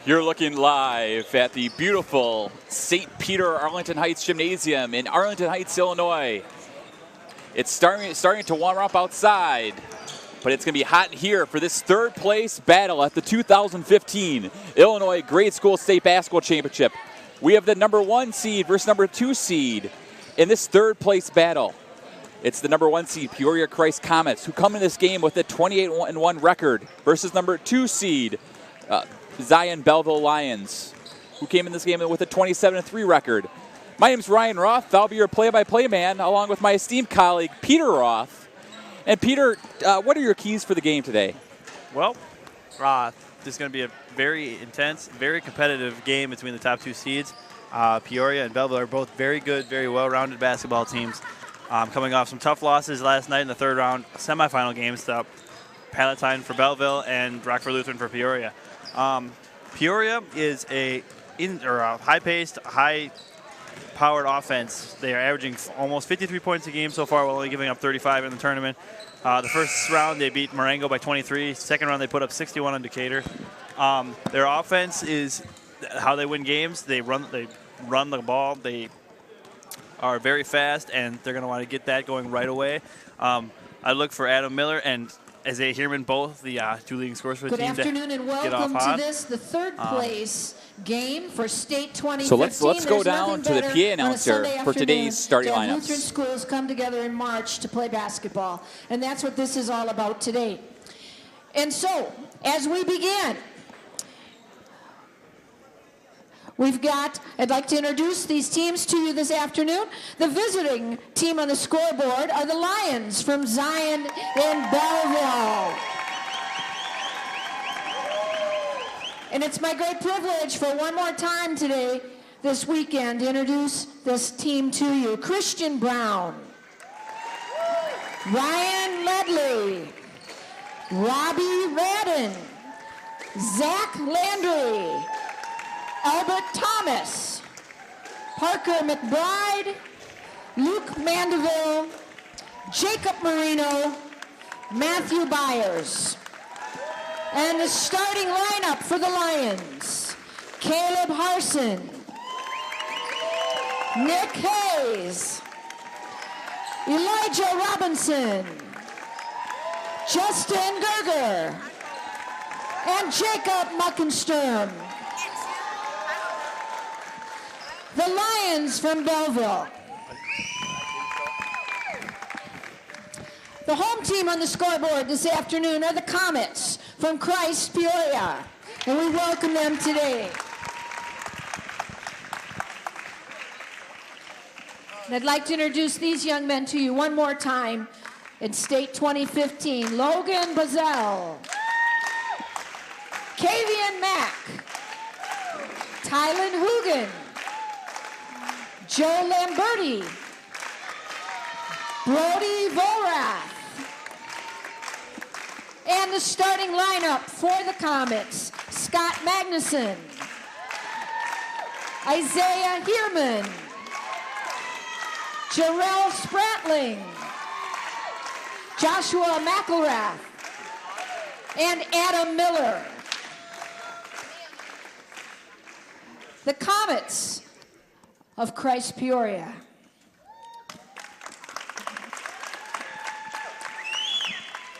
You're looking live at the beautiful St. Peter Arlington Heights Gymnasium in Arlington Heights, Illinois. It's starting to warm up outside, but it's going to be hot in here for this third place battle at the 2015 Illinois Grade School State Basketball Championship. We have the number 1 seed versus number 2 seed in this third place battle. It's the number 1 seed, Peoria Christ Comets, who come in this game with a 28-1 record versus number 2 seed, Zion Belleville Lions, who came in this game with a 27-3 record. My name's Ryan Roth. I'll be your play-by-play man, along with my esteemed colleague, Peter Roth. And Peter, what are your keys for the game today? Well, this is going to be a very intense, very competitive game between the top 2 seeds. Peoria and Belleville are both very good, very well-rounded basketball teams. Coming off some tough losses last night in the third round semifinal games to Palatine for Belleville and Rockford Lutheran for Peoria. Peoria is a high-paced, high-powered offense. They are averaging almost 53 points a game so far, while only giving up 35 in the tournament. The first round, they beat Marengo by 23. Second round, they put up 61 on Decatur. Their offense is how they win games. They run the ball. They are very fast, and they're going to want to get that going right away. I look for Adam Miller and Isaiah Heerman, both the 2 leading scorers for the team. Good afternoon and welcome to this, the third place game for State 2015. So let's go down to the PA announcer for today's starting lineups. Lutheran schools come together in March to play basketball, and that's what this is all about today. And so, as we begin, I'd like to introduce these teams to you this afternoon. The visiting team on the scoreboard are the Lions from Zion in Belleville. And it's my great privilege for one more time today, this weekend, to introduce this team to you. Christian Brown, Ryan Ledley, Robbie Radden, Zach Landry, Albert Thomas, Parker McBride, Luke Mandeville, Jacob Marino, Matthew Byers. And the starting lineup for the Lions: Caleb Harson, Nick Hayes, Elijah Robinson, Justin Gerger, and Jacob Muckensturm. The Lions from Belleville. The home team on the scoreboard this afternoon are the Comets from Christ, Peoria, and we welcome them today. And I'd like to introduce these young men to you one more time in State 2015. Logan Bazell, Kavian Mack, Tylen Hoogan, Joe Lamberti, Brody Vorath, and the starting lineup for the Comets: Scott Magnuson, Isaiah Heerman, Jarrell Spratling, Joshua McElrath, and Adam Miller. The Comets of Christ Peoria.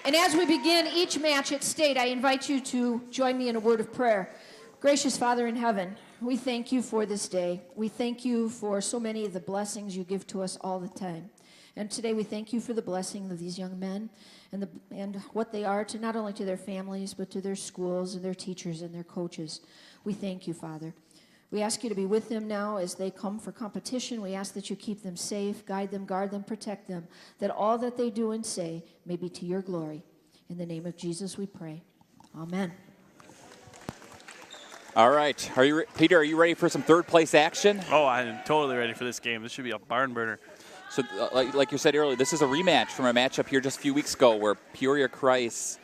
And as we begin each match at State, I invite you to join me in a word of prayer. Gracious Father in heaven, we thank you for this day. We thank you for so many of the blessings you give to us all the time. And today we thank you for the blessing of these young men and what they are to not only to their families, but to their schools and their teachers and their coaches. We thank you, Father. We ask you to be with them now as they come for competition. We ask that you keep them safe, guide them, guard them, protect them, that all that they do and say may be to your glory. In the name of Jesus we pray. Amen. All right. Peter, are you ready for some third place action? Oh, I'm totally ready for this game. This should be a barn burner. So like you said earlier, this is a rematch from a matchup here just a few weeks ago where Peoria Christ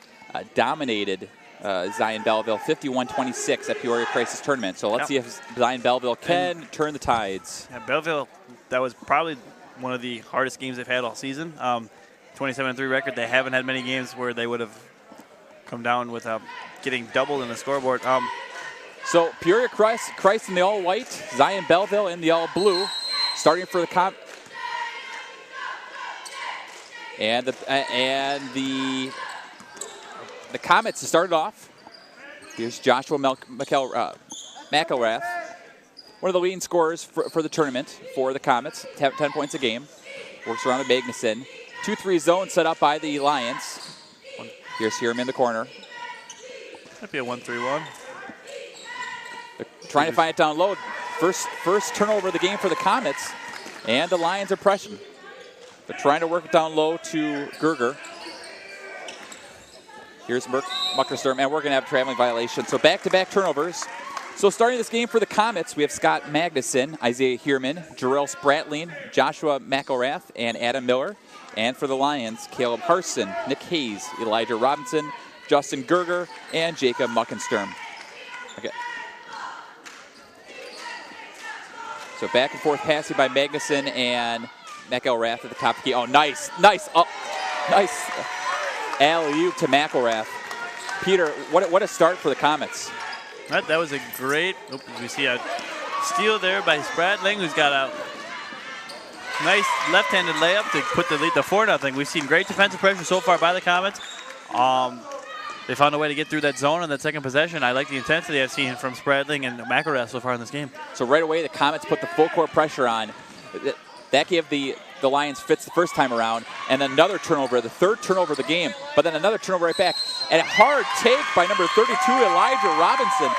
dominated Zion Belleville 51-26 at Peoria Christ's tournament. So let's see if Zion Belleville can turn the tides. Yeah, Belleville, that was probably one of the hardest games they've had all season. 27-3 record. They haven't had many games where they would have come down with getting doubled in the scoreboard. So Peoria Christ in the all white, Zion Belleville in the all blue, starting for the the Comets to start it off. Here's Joshua McElrath, one of the leading scorers for the tournament for the Comets, 10 points a game. Works around the Magnuson. 2-3 zone set up by the Lions. Here's Hierman in the corner. Might be a 1-3-1. They're trying to find it down low. First turnover of the game for the Comets, and the Lions are pressing. They're trying to work it down low to Gerger. Here's Muckersturm, and we're going to have a traveling violation. So back-to-back turnovers. So starting this game for the Comets, we have Scott Magnuson, Isaiah Hierman, Jarrell Spratling, Joshua McElrath, and Adam Miller. And for the Lions, Caleb Harson, Nick Hayes, Elijah Robinson, Justin Gerger, and Jacob Muckensturm. Okay. So back and forth passing by Magnuson and McElrath at the top of the key. Oh, nice alley-oop to McElrath. Peter, what a start for the Comets. That was a great, we see a steal there by Spratling, who's got a nice left-handed layup to put the lead to 4-0. We've seen great defensive pressure so far by the Comets. They found a way to get through that zone on that second possession. I like the intensity I've seen from Spratling and McElrath so far in this game. So right away, the Comets put the full court pressure on. That gave the Lions fits the first time around, and another turnover, the third turnover of the game, but then another turnover right back. And a hard take by number 32, Elijah Robinson.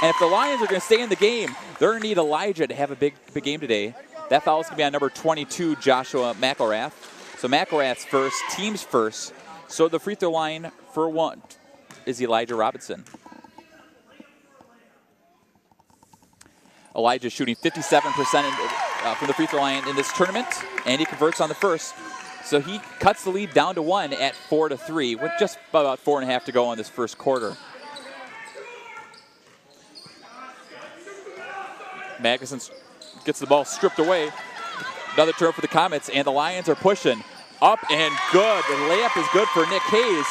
And if the Lions are going to stay in the game, they're going to need Elijah to have a big game today. That foul is going to be on number 22, Joshua McElrath. So McElrath's first, team's first. So the free throw line for one is Elijah Robinson. Elijah shooting 57% from the free throw line in this tournament, and he converts on the first. So he cuts the lead down to 1 at 4-3 with just about 4.5 to go in this first quarter. Magnuson gets the ball stripped away. Another turn for the Comets, and the Lions are pushing up and good. The layup is good for Nick Hayes,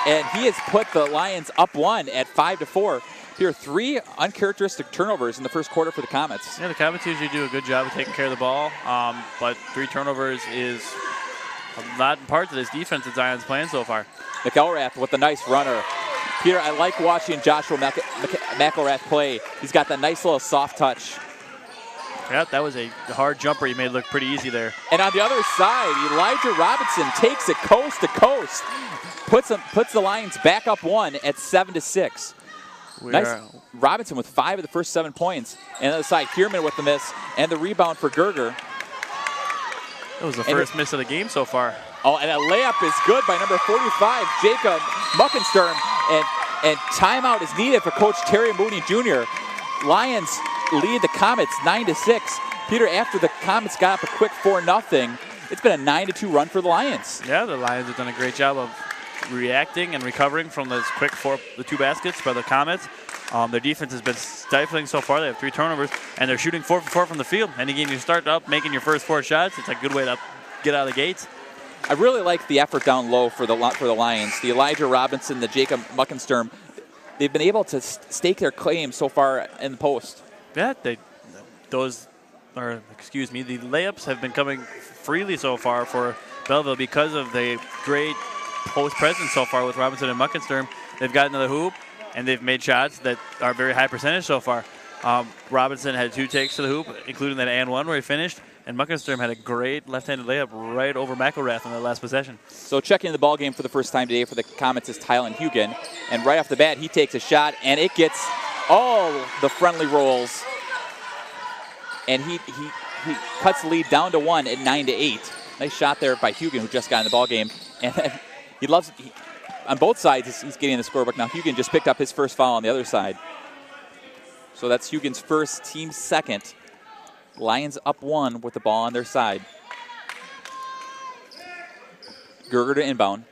and he has put the Lions up 1 at 5-4. Here are 3 uncharacteristic turnovers in the first quarter for the Comets. Yeah, the Comets usually do a good job of taking care of the ball, but 3 turnovers is not in part to this defense that Zion's playing so far. McElrath with a nice runner. Peter, I like watching Joshua McElrath play. He's got that nice little soft touch. Yeah, that was a hard jumper he made look pretty easy there. And on the other side, Elijah Robinson takes it coast to coast, puts the Lions back up 1 at 7-6. Nice. Robinson with 5 of the first 7 points. And on the other side, Hierman with the miss and the rebound for Gerger. That was the first miss of the game so far. Oh, and a layup is good by number 45, Jacob Muckensturm. And timeout is needed for Coach Terry Mooney Jr. Lions lead the Comets 9-6. Peter, after the Comets got up a quick 4-0, it's been a 9-2 run for the Lions. Yeah, the Lions have done a great job of reacting and recovering from those quick the 2 baskets by the Comets. Their defense has been stifling so far. They have 3 turnovers, and they're shooting 4 for 4 from the field. And again, you start up making your first 4 shots. It's a good way to get out of the gates. I really like the effort down low for the Lions. The Elijah Robinson, the Jacob Muckensturm, they've been able to stake their claim so far in the post. Yeah, the layups have been coming freely so far for Belleville because of the great post presence so far with Robinson and Muckensturm. They've gotten to the hoop, and they've made shots that are very high percentage so far. Robinson had 2 takes to the hoop, including that and 1 where he finished, and Muckensturm had a great left-handed layup right over McElrath on the last possession. So checking the ball game for the first time today for the Comets is Tylen Hugan, and right off the bat he takes a shot, and it gets all the friendly rolls, and he cuts the lead down to 1 at 9-8. Nice shot there by Hugan, who just got in the ball game, and he loves it. On both sides, he's getting in the scorebook. Now Hugan just picked up his first foul on the other side. So that's Hugan's first, team's second. Lions up 1 with the ball on their side. Gerger to inbound.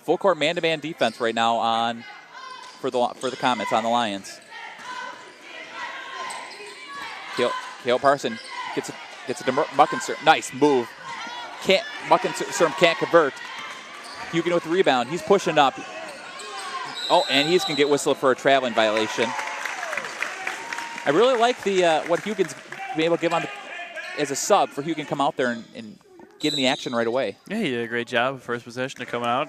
Full court man-to-man defense right now for the Comets on the Lions. Caleb Parson gets it to Muckensturm. Nice move. Muckensturm can't convert. Hugan with the rebound. He's pushing up. Oh, and he's going to get whistled for a traveling violation. I really like the what Hugin's been able to give on as a sub for Hugen come out there and get in the action right away. Yeah, he did a great job. First possession to come out,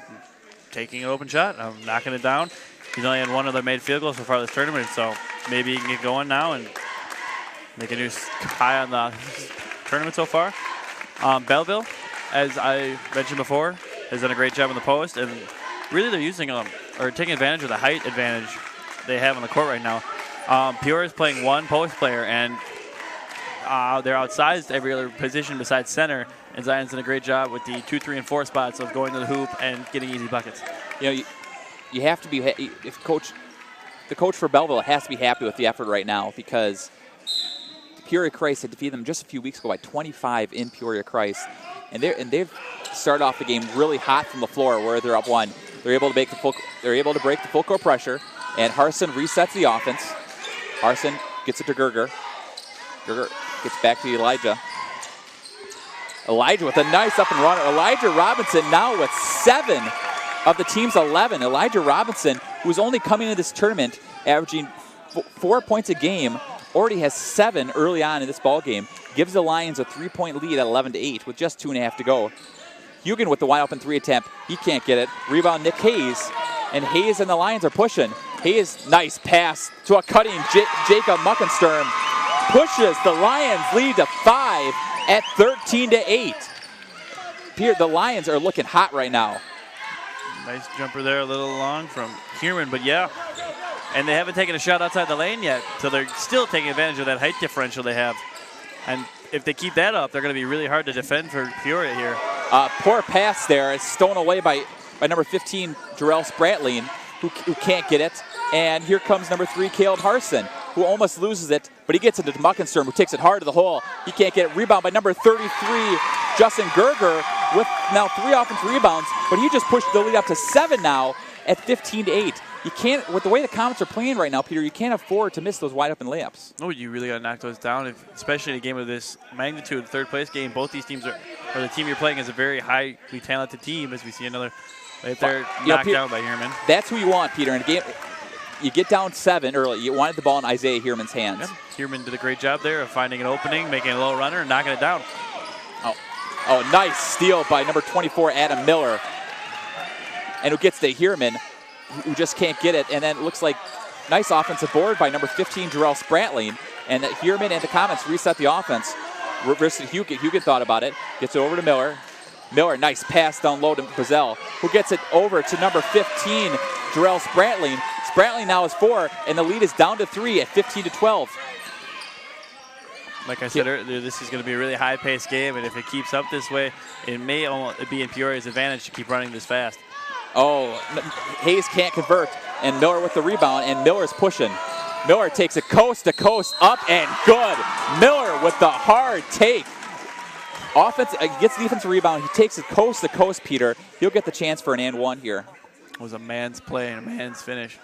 taking an open shot, knocking it down. He's only had one other made field goal so far this tournament, so maybe he can get going now and make a new high on the tournament so far. Belleville, as I mentioned before, has done a great job in the post, and really they're using or taking advantage of the height advantage they have on the court right now. Peoria is playing one post player, and they're outsized every other position besides center, and Zion's done a great job with the 2, 3, and 4 spots of going to the hoop and getting easy buckets. You know, you have to be, if the coach for Belleville has to be happy with the effort right now, because Peoria Christ had defeated them just a few weeks ago by 25 in Peoria Christ, and they've started off the game really hot from the floor where they're up 1. They're able to break the full court pressure, and Harson resets the offense. Harson gets it to Gerger. Gerger gets back to Elijah. Elijah with a nice up and runner. Elijah Robinson now with 7 of the team's 11. Elijah Robinson, who's only coming into this tournament averaging 4 points a game, already has 7 early on in this ball game. Gives the Lions a 3-point lead at 11-8 with just 2.5 to go. Hugen with the wide open 3 attempt. He can't get it. Rebound Nick Hayes. And Hayes and the Lions are pushing. Hayes, nice pass to a cutting Jacob Muckensturm. Pushes the Lions lead to 5 at 13-8. The Lions are looking hot right now. Nice jumper there, a little long from Kierman, but yeah. And they haven't taken a shot outside the lane yet, so they're still taking advantage of that height differential they have. And if they keep that up, they're going to be really hard to defend for Peoria here. Poor pass there. It's stolen away by number 15, Jarrell Spratling, who can't get it. And here comes number 3, Caleb Harson, who almost loses it, but he gets it to Muckensturm, who takes it hard to the hole. He can't get it. Rebound by number 33, Justin Gerger, with now 3 offensive rebounds, but he just pushed the lead up to 7 now at 15-8. You can't, with the way the Comets are playing right now, Peter, you can't afford to miss those wide open layups. No, you really got to knock those down, especially in a game of this magnitude, third place game. Both these teams or the team you're playing is a very highly talented team, as we see another right there knocked down by Heerman. That's who you want, Peter. In a game, you get down 7 early. You wanted the ball in Isaiah Heerman's hands. Yep. Heerman did a great job there of finding an opening, making a low runner, and knocking it down. Oh, nice steal by number 24, Adam Miller. And who gets to Heerman, who just can't get it. And then it looks like nice offensive board by number 15, Jarrell Spratling. And that Heerman and the Comets reset the offense. Versus Hugen. Hugen thought about it. Gets it over to Miller. Miller, nice pass down low to Brazel, who gets it over to number 15, Jarrell Spratling. Spratling now is 4, and the lead is down to 3 at 15-12. Like I said earlier, this is going to be a really high-paced game, and if it keeps up this way, it may almost be in Peoria's advantage to keep running this fast. Oh, Hayes can't convert, and Miller with the rebound, and Miller's pushing. Miller takes it coast to coast, up and good. Miller with the hard take. Offense gets the defensive rebound. He takes it coast to coast, Peter. He'll get the chance for an and one here. It was a man's play and a man's finish.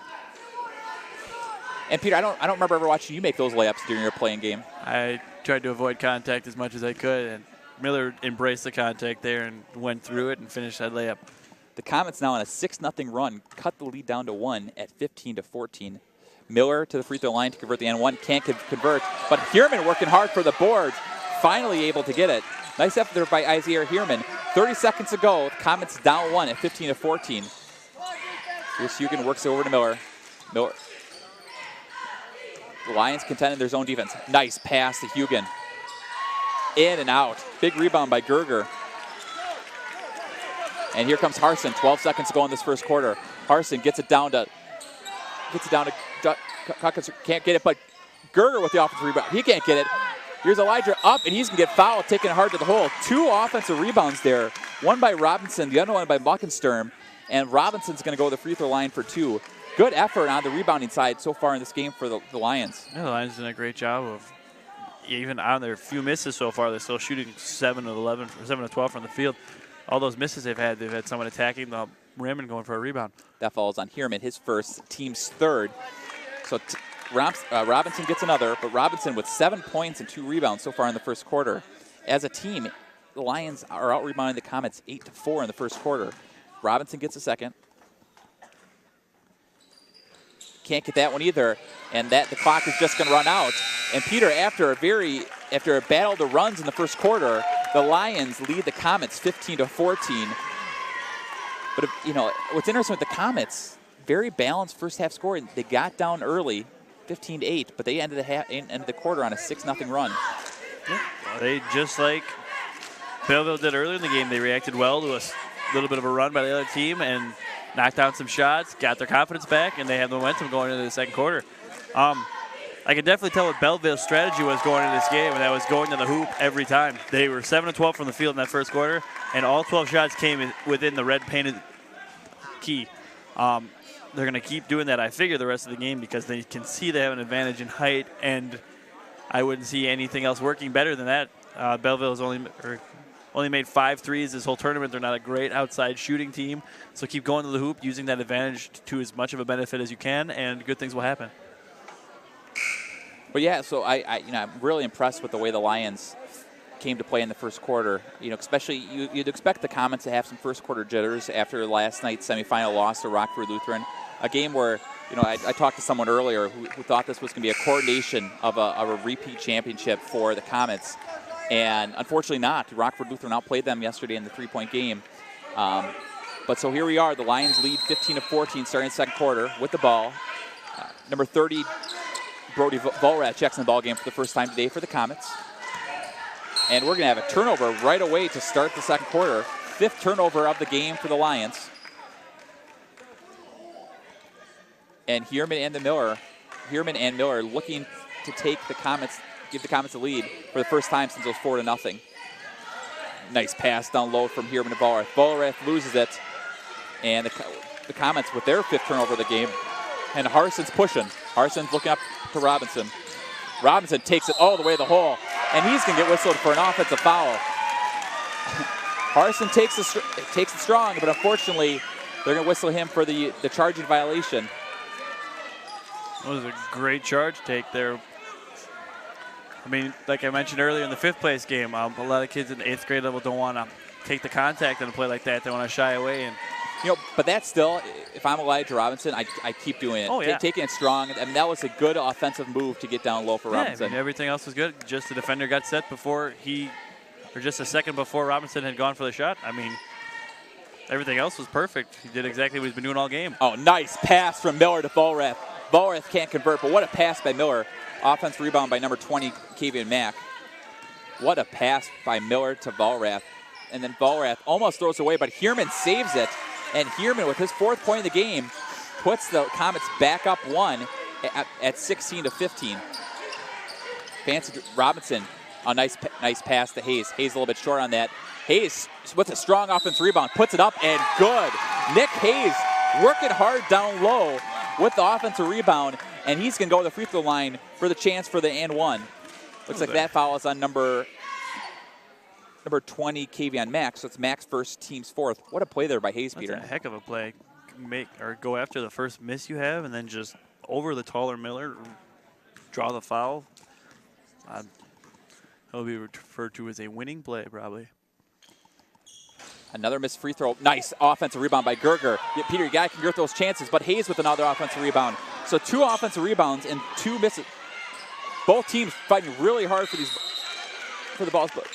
And Peter, I don't remember ever watching you make those layups during your playing game. I tried to avoid contact as much as I could, and Miller embraced the contact there and went through it and finished that layup. The Comets now on a 6-0 run, cut the lead down to 1 at 15-14. Miller to the free throw line to convert the N1, can't convert, but Heerman working hard for the boards, finally able to get it. Nice effort there by Isaiah Heerman. 30 seconds to go, the Comets down 1 at 15-14. Here's Hugen, works over to Miller. Miller. The Lions contending their zone defense. Nice pass to Hugen. In and out. Big rebound by Gerger. And here comes Harson. 12 seconds to go in this first quarter. Harson gets it down to can't get it, but Gerger with the offensive rebound. He can't get it. Here's Elijah up, and he's going to get fouled, taking it hard to the hole. 2 offensive rebounds there. One by Robinson, the other one by Muckensturm. And Robinson's going to go to the free throw line for 2. Good effort on the rebounding side so far in this game for the Lions. Yeah, the Lions did a great job of, even on their few misses so far, they're still shooting 7 of 12 from the field. All those misses they've had someone attacking the rim and going for a rebound. That falls on Heerman, his first, team's third. So Robinson gets another, but Robinson with 7 points and 2 rebounds so far in the first quarter. As a team, the Lions are out-rebounding the Comets 8-4 in the first quarter. Robinson gets a second. can't get that one either, and the clock is just going to run out. And Peter, after a battle to runs in the first quarter, the Lions lead the Comets 15-14. But what's interesting with the Comets, very balanced first half score. They got down early, 15-8, but they ended the quarter on a 6-0 run. Yeah. They, just like Belleville did earlier in the game, they reacted well to a little bit of a run by the other team and knocked down some shots, got their confidence back, and they have the momentum going into the second quarter. I can definitely tell what Belleville's strategy was going into this game, and that was going to the hoop every time. They were 7-12 from the field in that first quarter, and all 12 shots came within the red painted key. They're going to keep doing that, I figure, the rest of the game because they can see they have an advantage in height, and I wouldn't see anything else working better than that. Belleville has only made 5 threes this whole tournament. They're not a great outside shooting team, so keep going to the hoop, using that advantage to as much of a benefit as you can, and good things will happen. But yeah, so I'm really impressed with the way the Lions came to play in the first quarter. Especially you'd expect the Comets to have some first quarter jitters after last night's semifinal loss to Rockford Lutheran, a game where I talked to someone earlier who thought this was going to be a coordination of a repeat championship for the Comets, and unfortunately not. Rockford Lutheran outplayed them yesterday in the 3-point game. But so here we are. The Lions lead 15-14 starting the second quarter with the ball. Number 30. Brody Volrath checks in the ball game for the first time today for the Comets. And we're going to have a turnover right away to start the second quarter. 5th turnover of the game for the Lions. And Heerman and Miller looking to give the Comets a lead for the first time since it was 4-0. Nice pass down low from Heerman to Volrath. Volrath loses it. And the Comets with their 5th turnover of the game. And Harson's pushing. Harson's looking up to Robinson. Robinson takes it all the way to the hole, and he's going to get whistled for an offensive foul. Harson takes it strong, but unfortunately, they're going to whistle him for the charging violation. That was a great charge take there. I mean, like I mentioned earlier in the 5th place game, a lot of kids in the 8th grade level don't want to take the contact in a play like that. They want to shy away. And but that's still, if I'm Elijah Robinson, I keep doing it. Oh, yeah. Taking it strong. I mean, that was a good offensive move to get down low for Robinson. I mean, everything else was good. Just the defender got set just a second before Robinson had gone for the shot. I mean, everything else was perfect. He did exactly what he's been doing all game. Oh, nice pass from Miller to Volrath. Volrath can't convert, but what a pass by Miller. Offense rebound by number 20, Kavian Mack. What a pass by Miller to Volrath. And then Volrath almost throws it away, but Heerman saves it. And Heerman, with his 4th point of the game, puts the Comets back up 1 at 16-15. Fancy Robinson, a nice pass to Hayes. Hayes a little bit short on that. Hayes with a strong offensive rebound, puts it up, and good. Nick Hayes working hard down low with the offensive rebound, and he's going to go to the free throw line for the chance for the and 1. Looks like that foul is on number 20, Kavian Mack, so it's Mack's first, team's 4th. What a play there by Hayes, Peter. That's a heck of a play. Go after the first miss you have, and then just over the taller Miller, draw the foul. It'll be referred to as a winning play, probably. Another missed free throw. Nice offensive rebound by Gerger. Yeah, Peter, you got to convert those chances, but Hayes with another offensive rebound. So 2 offensive rebounds and 2 misses. Both teams fighting really hard for the balls, but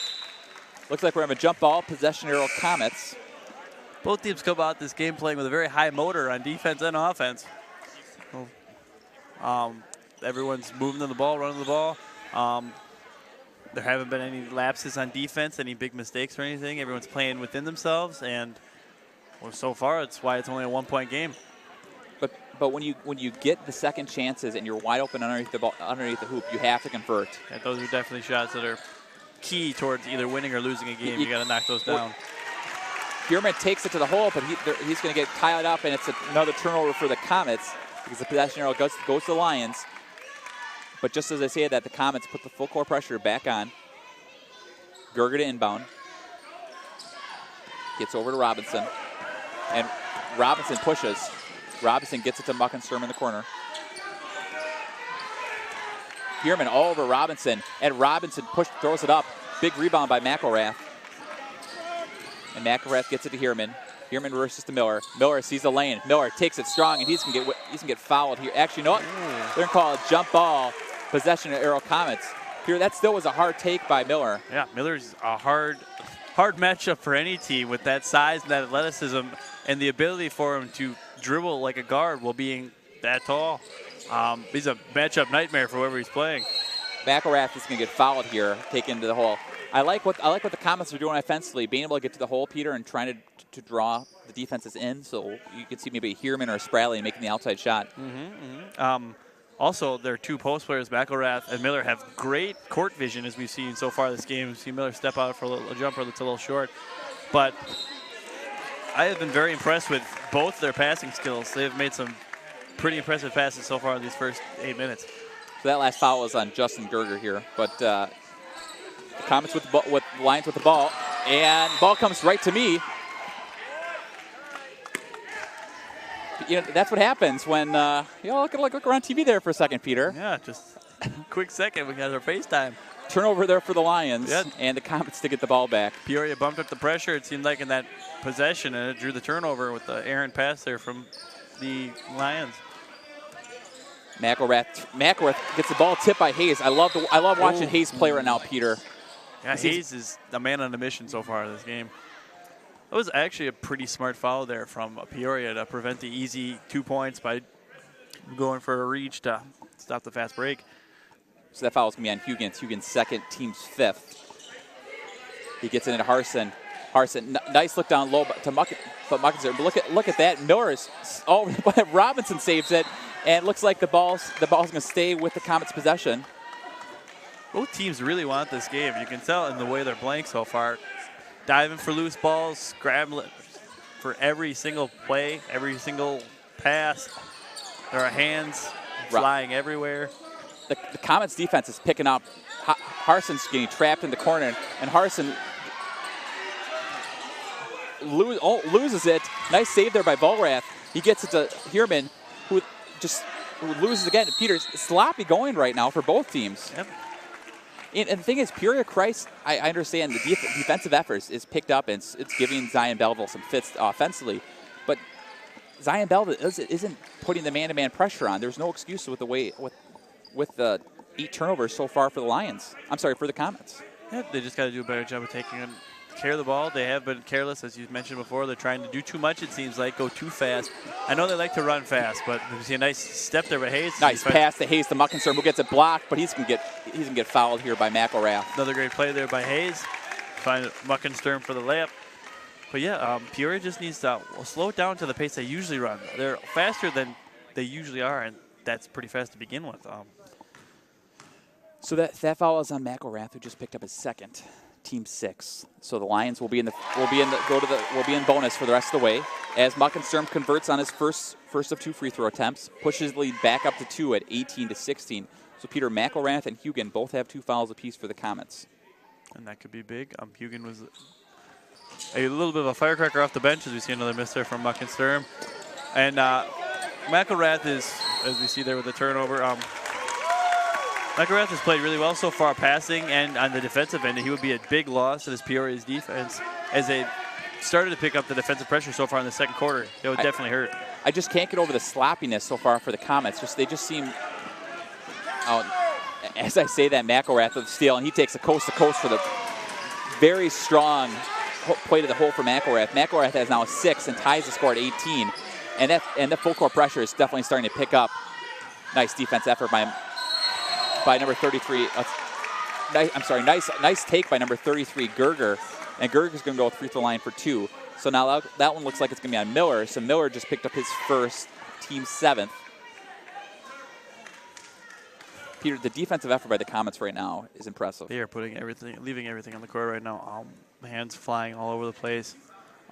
looks like we're having a jump ball, possession arrow Comets. Both teams come out this game playing with a very high motor on defense and offense. Everyone's moving to the ball, running the ball. There haven't been any lapses on defense, any big mistakes or anything. Everyone's playing within themselves, and so far it's why it's only a 1-point game. But when you get the second chances and you're wide open underneath the hoop, you have to convert. Yeah, those are definitely shots that are key towards either winning or losing a game. You got to knock those down. Heerman takes it to the hole, but he's going to get tied up, and it's another turnover for the Comets because the possession arrow goes to the Lions. But just as I say that, the Comets put the full court pressure back on. Gerger to inbound. Gets over to Robinson. And Robinson pushes. Robinson gets it to Muckenstrom in the corner. Heerman all over Robinson. And Robinson throws it up. Big rebound by McElrath. And McElrath gets it to Heerman. Heerman versus to Miller. Miller sees the lane. Miller takes it strong, and he's gonna get fouled here. Actually, you know what? They're gonna call a jump ball, possession of Aero Comets. Here, that still was a hard take by Miller. Yeah, Miller's a hard matchup for any team with that size and that athleticism and the ability for him to dribble like a guard while being that tall. He's a matchup nightmare for whoever he's playing. McElrath is going to get fouled here, taken to the hole. I like what the Comets are doing offensively, being able to get to the hole, Peter, and trying to draw the defenses in. So you could see maybe Heerman or Spradley making the outside shot. Also, their two post players, McElrath and Miller, have great court vision, as we've seen so far this game. We've seen Miller step out for a jumper that's a little short. But I have been very impressed with both their passing skills. They've made some pretty impressive passes so far in these first 8 minutes. So that last foul was on Justin Gerger here. But the Comets with the Lions with the ball. And the ball comes right to me. You know, that's what happens when, look around TV there for a second, Peter. Yeah, just a quick second. We got our FaceTime. Turnover there for the Lions, Yeah. and the Comets to get the ball back. Peoria bumped up the pressure, it seemed like, in that possession, and it drew the turnover with the errant pass there from the Lions. McElrath gets the ball tipped by Hayes. I love watching Hayes play right now, Peter. Yeah, Hayes is a man on a mission so far in this game. That was actually a pretty smart foul there from Peoria to prevent the easy 2 points by going for a reach to stop the fast break. So that foul is going to be on Hugan. It's Hugan's second, team's fifth. He gets it into Harson. Nice look down low to Muckenzer. But look at that. Miller's, Robinson saves it, and it looks like the ball's going to stay with the Comets' possession. Both teams really want this game. You can tell in the way they're playing so far. Diving for loose balls, scrambling for every single play, every single pass. There are hands flying everywhere. The Comets' defense is picking up. Harson's getting trapped in the corner, and Harson loses it. Nice save there by Volrath. He gets it to Heerman, who loses again. Peter's sloppy going right now for both teams. Yep. And the thing is, Peoria Christ, I understand the defensive efforts is picked up, and it's giving Zion Belleville some fits offensively. But Zion Belleville isn't putting the man-to-man pressure on. There's no excuse with the 8 turnovers so far for the Lions. I'm sorry, for the Comets. Yeah, they just got to do a better job of taking care of the ball. They have been careless, as you mentioned before. They're trying to do too much, it seems like, go too fast. I know they like to run fast, but you see a nice step there by Hayes. Nice pass to Hayes to Muckenstern, who gets it blocked, but he's gonna get fouled here by McElrath. Another great play there by Hayes. Find Muckenstern for the layup. But yeah, Peoria just needs to slow it down to the pace they usually run. They're faster than they usually are, and that's pretty fast to begin with. So that foul is on McElrath, who just picked up his second. Team 6. So the Lions will be in bonus for the rest of the way as Muckenstern converts on his first of 2 free throw attempts, pushes the lead back up to 2 at 18-16. So Peter, McElrath and Hugan both have 2 fouls apiece for the Comets. And that could be big. Hugan was a little bit of a firecracker off the bench as we see another miss there from Muckenstern. And McElrath is, as we see there with the turnover, McElrath has played really well so far passing and on the defensive end. He would be a big loss to this Peoria's defense as they started to pick up the defensive pressure so far in the second quarter. It would definitely hurt. I just can't get over the sloppiness so far for the Comets. They just seem, as I say that, McElrath with the steal, and he takes a coast-to-coast for the very strong play to the hole for McElrath. McElrath has now 6 and ties the score at 18. And the full court pressure is definitely starting to pick up. Nice defense effort by number 33. Nice take by number 33, Gerger. And Gerger's going to go with free throw line for 2. So now that one looks like it's going to be on Miller. So Miller just picked up his first, team 7th. Peter, the defensive effort by the Comets right now is impressive. They are leaving everything on the court right now. Hands flying all over the place.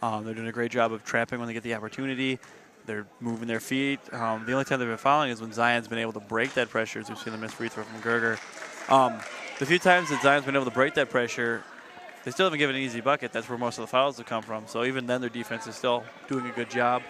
They're doing a great job of trapping when they get the opportunity. They're moving their feet. The only time they've been fouling is when Zion's been able to break that pressure, as we've seen the missed free throw from Gerger. The few times that Zion's been able to break that pressure, they still haven't given an easy bucket. That's where most of the fouls have come from. So even then, their defense is still doing a good job,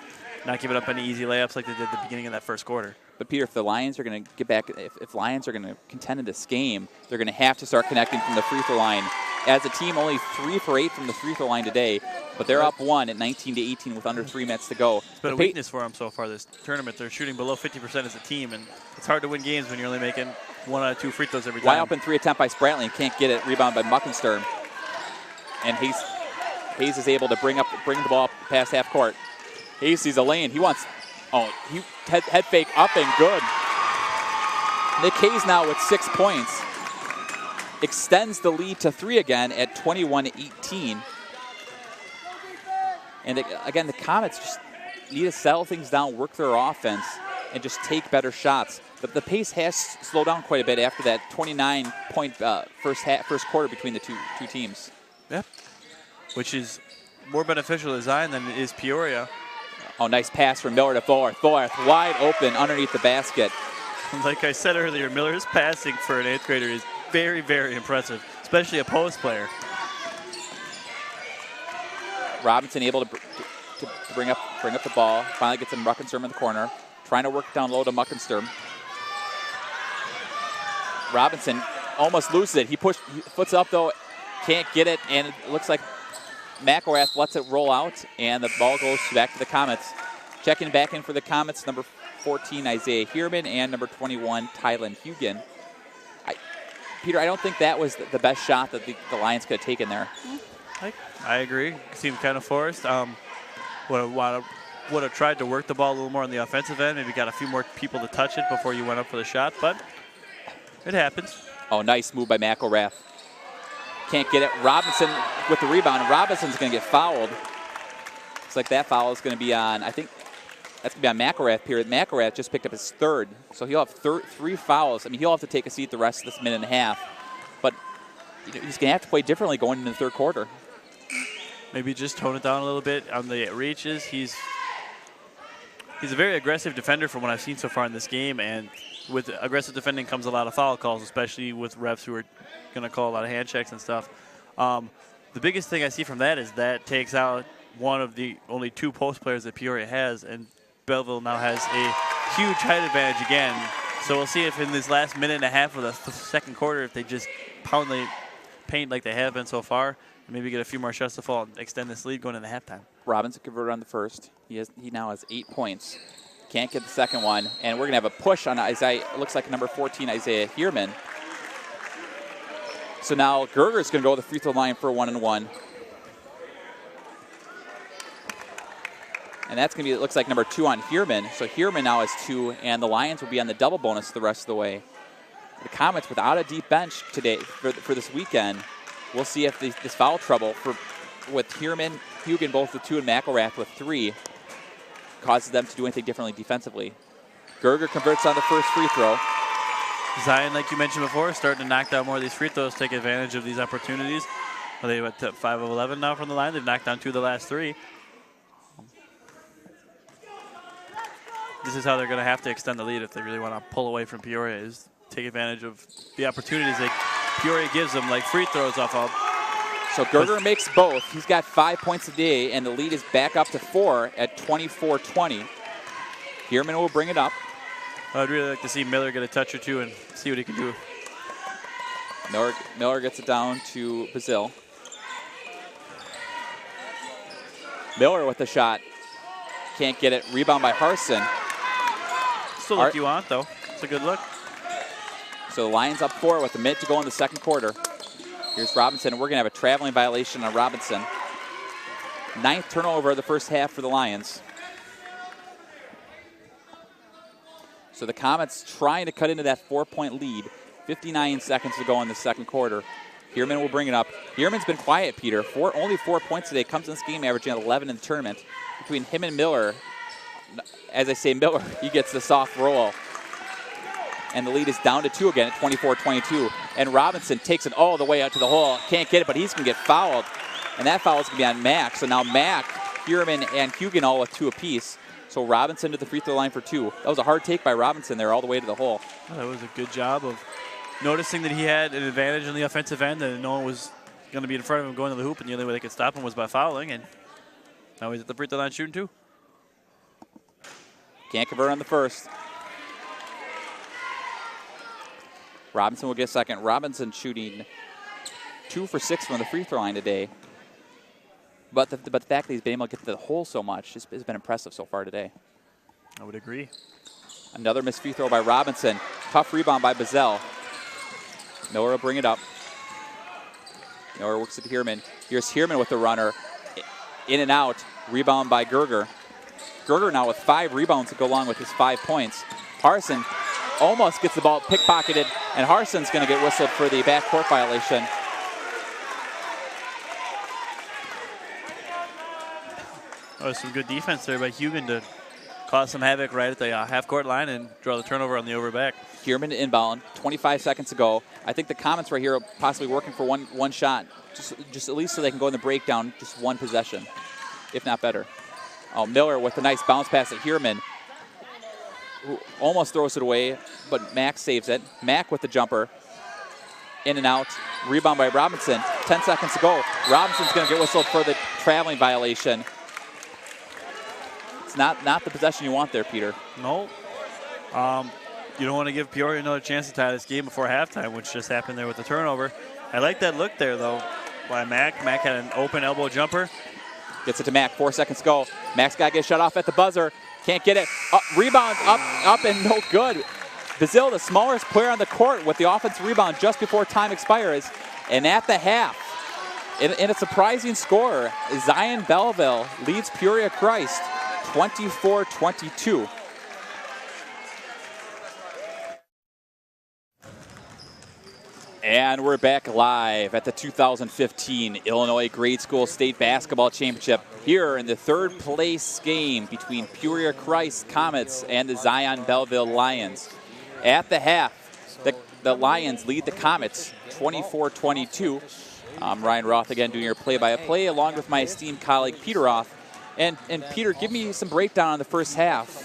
not giving up any easy layups like they did at the beginning of that first quarter. But Peter, if the Lions are going to get back, if Lions are going to contend in this game, they're going to have to start connecting from the free throw line as a team only 3 for 8 from the free throw line today, but they're up 1 at 19-18 with under 3 minutes to go. It's been a weakness for them so far this tournament. They're shooting below 50% as a team, and it's hard to win games when you're only making 1 out of 2 free throws every time. Wide open 3 attempt by Spratley, and can't get it. Rebound by Muckensturm. And Hayes is able to bring the ball up past half court. Hayes sees a lane. He head fake up and good. Nick Hayes now with 6 points. Extends the lead to 3 again at 21-18. And again, the Comets just need to settle things down, work their offense, and just take better shots. But the pace has slowed down quite a bit after that 29-point first quarter between the two teams. Yeah, which is more beneficial to Zion than it is Peoria. Oh, nice pass from Miller to Thorth. Thorth wide open underneath the basket. Like I said earlier, Miller's passing for an 8th grader is very, very impressive, especially a post player. Robinson able to bring up the ball. Finally gets him Muckensturm in the corner. Trying to work down low to Muckensturm. Robinson almost loses it. He puts it up though, can't get it, and it looks like McElrath lets it roll out, and the ball goes back to the Comets. Checking back in for the Comets, number 14, Isaiah Heerman, and number 21, Tylen Hugen. Peter, I don't think that was the best shot that the Lions could have taken there. I agree. It seemed kind of forced. Would have tried to work the ball a little more on the offensive end. Maybe got a few more people to touch it before you went up for the shot, but it happens. Oh, nice move by McElrath. Can't get it. Robinson with the rebound, and Robinson's going to get fouled. Looks like that foul is going to be on, I think, that's going to be on McElrath period. McElrath just picked up his 3rd, so he'll have 3 fouls. I mean, he'll have to take a seat the rest of this minute and a half. But he's going to have to play differently going into the 3rd quarter. Maybe just tone it down a little bit on the reaches. He's a very aggressive defender from what I've seen so far in this game, and with aggressive defending comes a lot of foul calls, especially with refs who are going to call a lot of hand checks and stuff. The biggest thing I see from that is that takes out one of the only 2 post players that Peoria has, and Belleville now has a huge height advantage again. So we'll see if in this last minute and a half of the 2nd quarter, if they just pound the paint like they have been so far, and maybe get a few more shots to fall and extend this lead going into halftime. Robinson converted on the first. He now has 8 points. Can't get the second one, and we're going to have a push on Isaiah. It looks like number 14, Isaiah Heerman. So now Gerger's going to go to the free throw line for a 1-and-1. And that's going to be, it looks like, number 2 on Heerman. So Heerman now has 2, and the Lions will be on the double bonus the rest of the way. The Comets without a deep bench today for this weekend. We'll see if this foul trouble with Heerman, Hugen both with 2, and McElrath with 3 causes them to do anything differently defensively. Gerger converts on the first free throw. Zion, like you mentioned before, starting to knock down more of these free throws, take advantage of these opportunities. Well, they went to 5 of 11 now from the line. They've knocked down 2 of the last 3. This is how they're going to have to extend the lead if they really want to pull away from Peoria, is take advantage of the opportunities that Peoria gives them, like free throws off of. So Gerger makes both. He's got 5 points a day, and the lead is back up to 4 at 24-20. Heerman will bring it up. I'd really like to see Miller get a touch or 2 and see what he can do. Miller gets it down to Bazil. Miller with the shot. Can't get it. Rebound by Harson. It's the look you want, though. It's a good look. So the Lions up 4 with a minute to go in the 2nd quarter. Here's Robinson, and we're going to have a traveling violation on Robinson. 9th turnover of the first half for the Lions. So the Comets trying to cut into that 4-point lead. 59 seconds to go in the 2nd quarter. Heerman will bring it up. Heerman's been quiet, Peter. Only 4 points today. Comes in this game averaging 11 in the tournament. Between him and Miller, as I say Miller, he gets the soft roll. And the lead is down to 2 again at 24-22. And Robinson takes it all the way out to the hole. Can't get it, but he's going to get fouled. And that foul is going to be on Mack. So now Mack, Heerman, and Hugen all with 2 apiece. So Robinson to the free throw line for 2. That was a hard take by Robinson there all the way to the hole. Well, that was a good job of noticing that he had an advantage on the offensive end and no one was going to be in front of him going to the hoop, and the only way they could stop him was by fouling. And now he's at the free throw line shooting 2. Can't convert on the first. Robinson will get second. Robinson shooting 2 for 6 from the free throw line today. But the fact that he's been able to get to the hole so much has been impressive so far today. I would agree. Another missed free throw by Robinson. Tough rebound by Bazell. Miller will bring it up. Miller works it to Heerman. Here's Heerman with the runner. In and out. Rebound by Gerger. Gerger now with 5 rebounds to go along with his 5 points. Harson almost gets the ball pickpocketed, and Harson's going to get whistled for the backcourt violation. Oh, some good defense there by Hugan to cause some havoc right at the half-court line and draw the turnover on the overback. Heerman to inbound, 25 seconds to go. I think the Comets right here are possibly working for one shot, just at least so they can go in the breakdown, just one possession, if not better. Oh, Miller with a nice bounce pass at Heerman, who almost throws it away, but Mack saves it. Mack with the jumper, in and out. Rebound by Robinson, 10 seconds to go. Robinson's going to get whistled for the traveling violation. It's not the possession you want there, Peter. No. You don't want to give Peoria another chance to tie this game before halftime, which just happened there with the turnover. I like that look there, though, by Mack. Mack had an open elbow jumper. Gets it to Mack, 4 seconds to go. Mack's got to get shut off at the buzzer. Can't get it. Rebound up and no good. Bazell, the smallest player on the court, with the offensive rebound just before time expires. And at the half, in a surprising score, Zion Belleville leads Peoria Christ 24-22. And we're back live at the 2015 Illinois Grade School State Basketball Championship here in the third place game between Peoria Christ Comets and the Zion Belleville Lions. At the half, the Lions lead the Comets 24-22. Ryan Roth again doing your play-by-play along with my esteemed colleague Peter Roth. And Peter, give me some breakdown on the first half.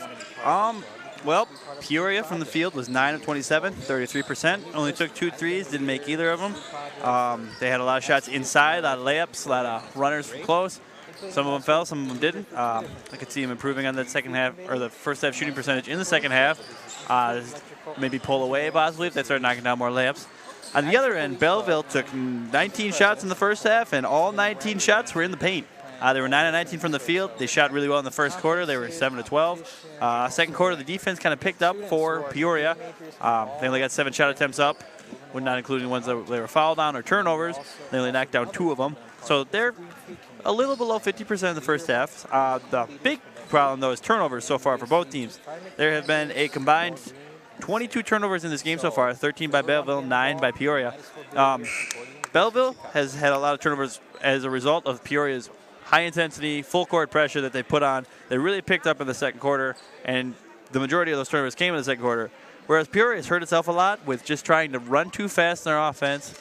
Well, Peoria from the field was 9 of 27, 33%. Only took 2 threes, didn't make either of them. They had a lot of shots inside, a lot of layups, a lot of runners from close. Some of them fell, some of them didn't. I could see them improving on that second half, or the first half shooting percentage in the second half. Maybe pull away possibly if they start knocking down more layups. On the other end, Belleville took 19 shots in the first half, and all 19 shots were in the paint. They were 9 of 19 from the field. They shot really well in the first quarter. They were 7 of 12. Second quarter, the defense kind of picked up for Peoria. They only got 7 shot attempts up, not including the ones that they were fouled on or turnovers. They only knocked down 2 of them. So they're a little below 50% in the first half. The big problem, though, is turnovers so far for both teams. There have been a combined 22 turnovers in this game so far, 13 by Belleville, 9 by Peoria. Belleville has had a lot of turnovers as a result of Peoria's high-intensity, full-court pressure that they put on. They really picked up in the second quarter, and the majority of those turnovers came in the second quarter. Whereas Peoria has hurt itself a lot with just trying to run too fast in their offense,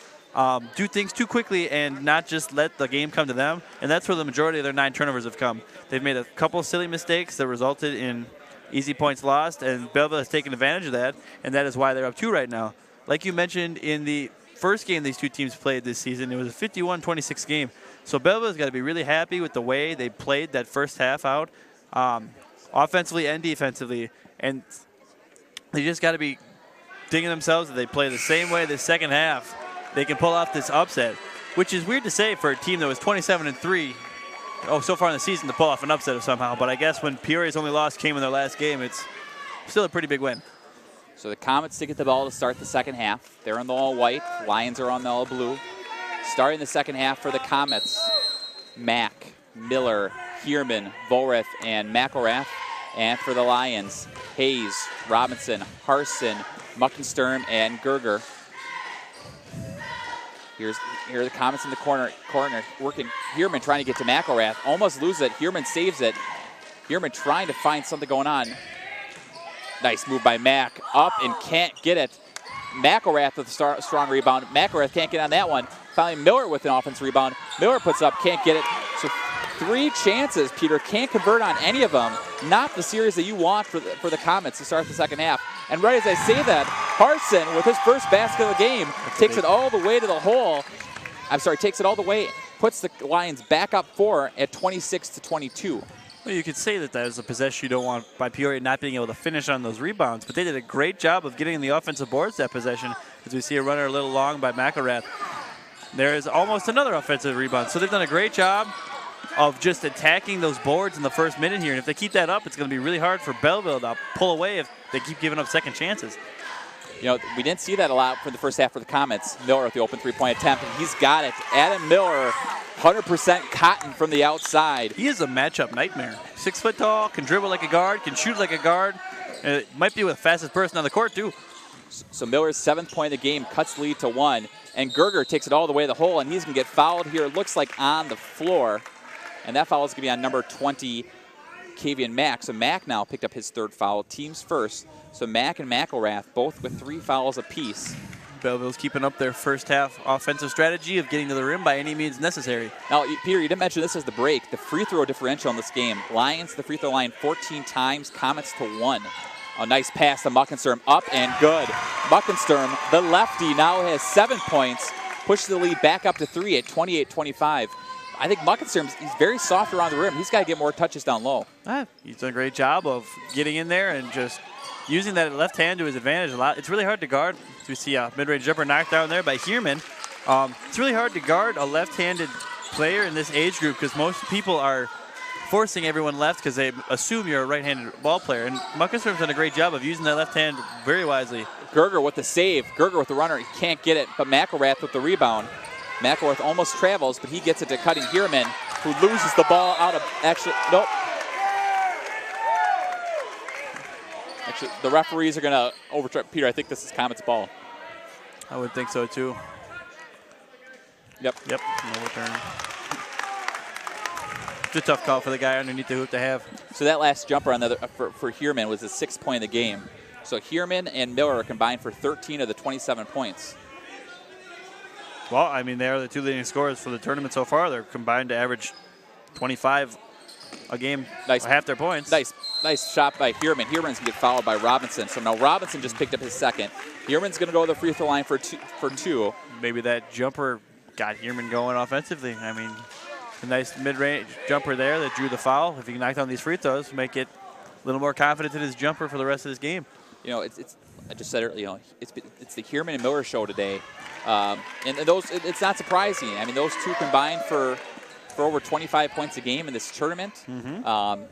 do things too quickly, and not just let the game come to them. And that's where the majority of their 9 turnovers have come. They've made a couple of silly mistakes that resulted in easy points lost, and Belleville has taken advantage of that, and that is why they're up 2 right now. Like you mentioned, in the first game these two teams played this season, it was a 51-26 game. So Belleville's got to be really happy with the way they played that first half out, offensively and defensively. And they just got to be digging themselves that they play the same way the second half. They can pull off this upset, which is weird to say for a team that was 27-3 so far in the season to pull off an upset somehow. But I guess when Peoria's only loss came in their last game, it's still a pretty big win. So the Comets to get the ball to start the second half. They're in the all-white. Lions are on the all-blue. Starting the second half for the Comets, Mack, Miller, Heerman, Volrath, and McElrath. And for the Lions, Hayes, Robinson, Harson, Muckensturm, and Gerger. Here are the Comets in the corner working. Heerman trying to get to McElrath. Almost loses it. Heerman saves it. Heerman trying to find something going on. Nice move by Mack. Up and can't get it. McElrath with a strong rebound. McElrath can't get on that one. Finally, Miller with an offensive rebound. Miller puts up, can't get it. So 3 chances, Peter, can't convert on any of them. Not the series that you want for the Comets to start the second half. And right as I say that, Harson, with his first basket of the game, takes it all the way to the hole. Takes it all the way, puts the Lions back up 4 at 26-22. Well, you could say that is a possession you don't want by Peoria not being able to finish on those rebounds, but they did a great job of getting the offensive boards that possession, as we see a runner a little long by McElrath. There is almost another offensive rebound. So they've done a great job of just attacking those boards in the first minute here. And if they keep that up, it's going to be really hard for Belleville to pull away if they keep giving up second chances. You know, we didn't see that a lot for the first half for the Comets. Miller with the open three-point attempt, and he's got it. Adam Miller, 100% cotton from the outside. He is a matchup nightmare. 6 foot tall, can dribble like a guard, can shoot like a guard. Might be the fastest person on the court, too. So Miller's 7th point of the game cuts the lead to 1. And Gerger takes it all the way to the hole, and he's going to get fouled here, it looks like on the floor. And that foul is going to be on number 20, Kavian Mack. So Mack now picked up his 3rd foul, teams first. So Mack and McElrath both with 3 fouls apiece. Belleville's keeping up their first half offensive strategy of getting to the rim by any means necessary. Now, Peter, you didn't mention this as the break. The free throw differential in this game. Lions to the free throw line 14 times, Comets to 1. A nice pass to Muckenstern, up and good. Muckenstern, the lefty, now has 7 points, pushes the lead back up to 3 at 28-25. I think Muckenstern, he's very soft around the rim. He's got to get more touches down low. He's done a great job of getting in there and just using that left hand to his advantage a lot. It's really hard to guard. We see a mid-range jumper knocked down there by Heerman. It's really hard to guard a left-handed player in this age group because most people are forcing everyone left because they assume you're a right-handed ball player. And Muckenstern's done a great job of using that left hand very wisely. Gerger with the save. Gerger with the runner. He can't get it, but McElrath with the rebound. McElrath almost travels, but he gets it to Cutting Heerman, who loses the ball out of, actually, nope. Actually, the referees are going to overturn. Peter, I think this is Comets' ball. I would think so, too. Yep. Yep, no return. It's a tough call for the guy underneath the hoop to have. So that last jumper on the for Heerman was the 6th point of the game. So Heerman and Miller are combined for 13 of the 27 points. Well, I mean, they are the 2 leading scorers for the tournament so far. They're combined to average 25 a game, nice, half their points. Nice shot by Heerman. Heerman's going to get fouled by Robinson. So now Robinson just picked up his 2nd. Heerman's going to go to the free throw line for two. Maybe that jumper got Heerman going offensively. I mean, a nice mid-range jumper there that drew the foul. If he can knock down these free throws, make it a little more confident in his jumper for the rest of this game. You know, it's I just said it. You know, it's the Heerman and Miller show today, and those it's not surprising. I mean, those two combined for over 25 points a game in this tournament.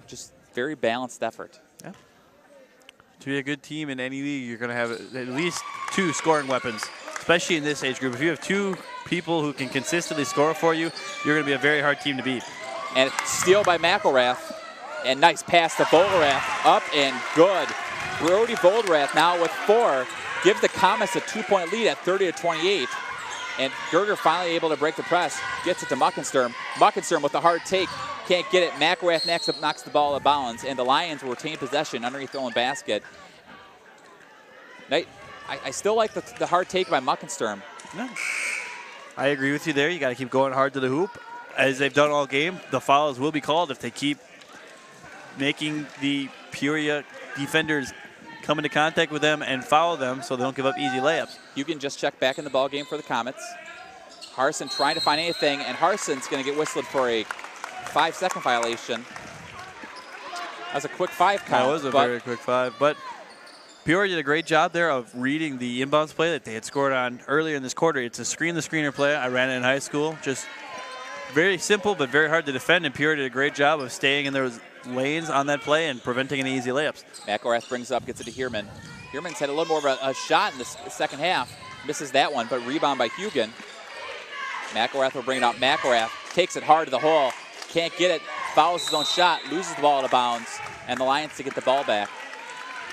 Just very balanced effort. Yeah. To be a good team in any league, you're going to have at least 2 scoring weapons, especially in this age group. If you have 2 people who can consistently score for you, you're going to be a very hard team to beat. And steal by McElrath, and nice pass to Vogelrath, up and good. Brody Vogelrath now with 4, gives the Comets a 2-point lead at 30-28. And Gerger finally able to break the press, gets it to Muckenstern. Muckenstern with the hard take, can't get it. McElrath knocks the ball out of bounds, and the Lions will retain possession underneath their own basket. I still like the hard take by Muckenstern. No. I agree with you there. You got to keep going hard to the hoop. As they've done all game, the fouls will be called if they keep making the Peoria defenders come into contact with them and foul them so they don't give up easy layups. You can just check back in the ball game for the Comets. Harson trying to find anything, and Harson's going to get whistled for a 5-second violation. That was a quick 5 count. That was a very quick 5, but Peoria did a great job there of reading the inbounds play that they had scored on earlier in this quarter. It's a screen-the-screener play. I ran it in high school. Just very simple but very hard to defend, and Peoria did a great job of staying in those lanes on that play and preventing any easy layups. McElrath brings up, gets it to Heerman. Heerman's had a little more of a shot in the second half. Misses that one, but rebound by Hugen. McElrath will bring it out. McElrath takes it hard to the hole. Can't get it. Fouls his own shot. Loses the ball out of bounds. And the Lions to get the ball back.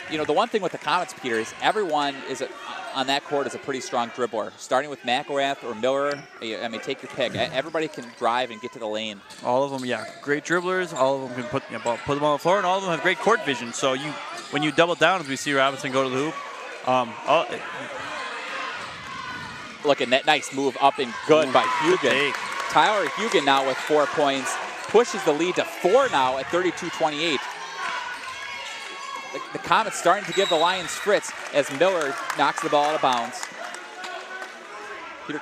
You know, the one thing with the Comets, Peter, is everyone on that court is a pretty strong dribbler. Starting with McElrath or Miller, I mean, take your pick. Everybody can drive and get to the lane. All of them, yeah, great dribblers. All of them can put them on the floor, and all of them have great court vision. So when you double down, as we see Robinson go to the hoop, look at that nice move up and good by Hugen. Tyler Hugen now with 4 points, pushes the lead to 4 now at 32-28. The Comets starting to give the Lions fits as Miller knocks the ball out of bounds. Peter,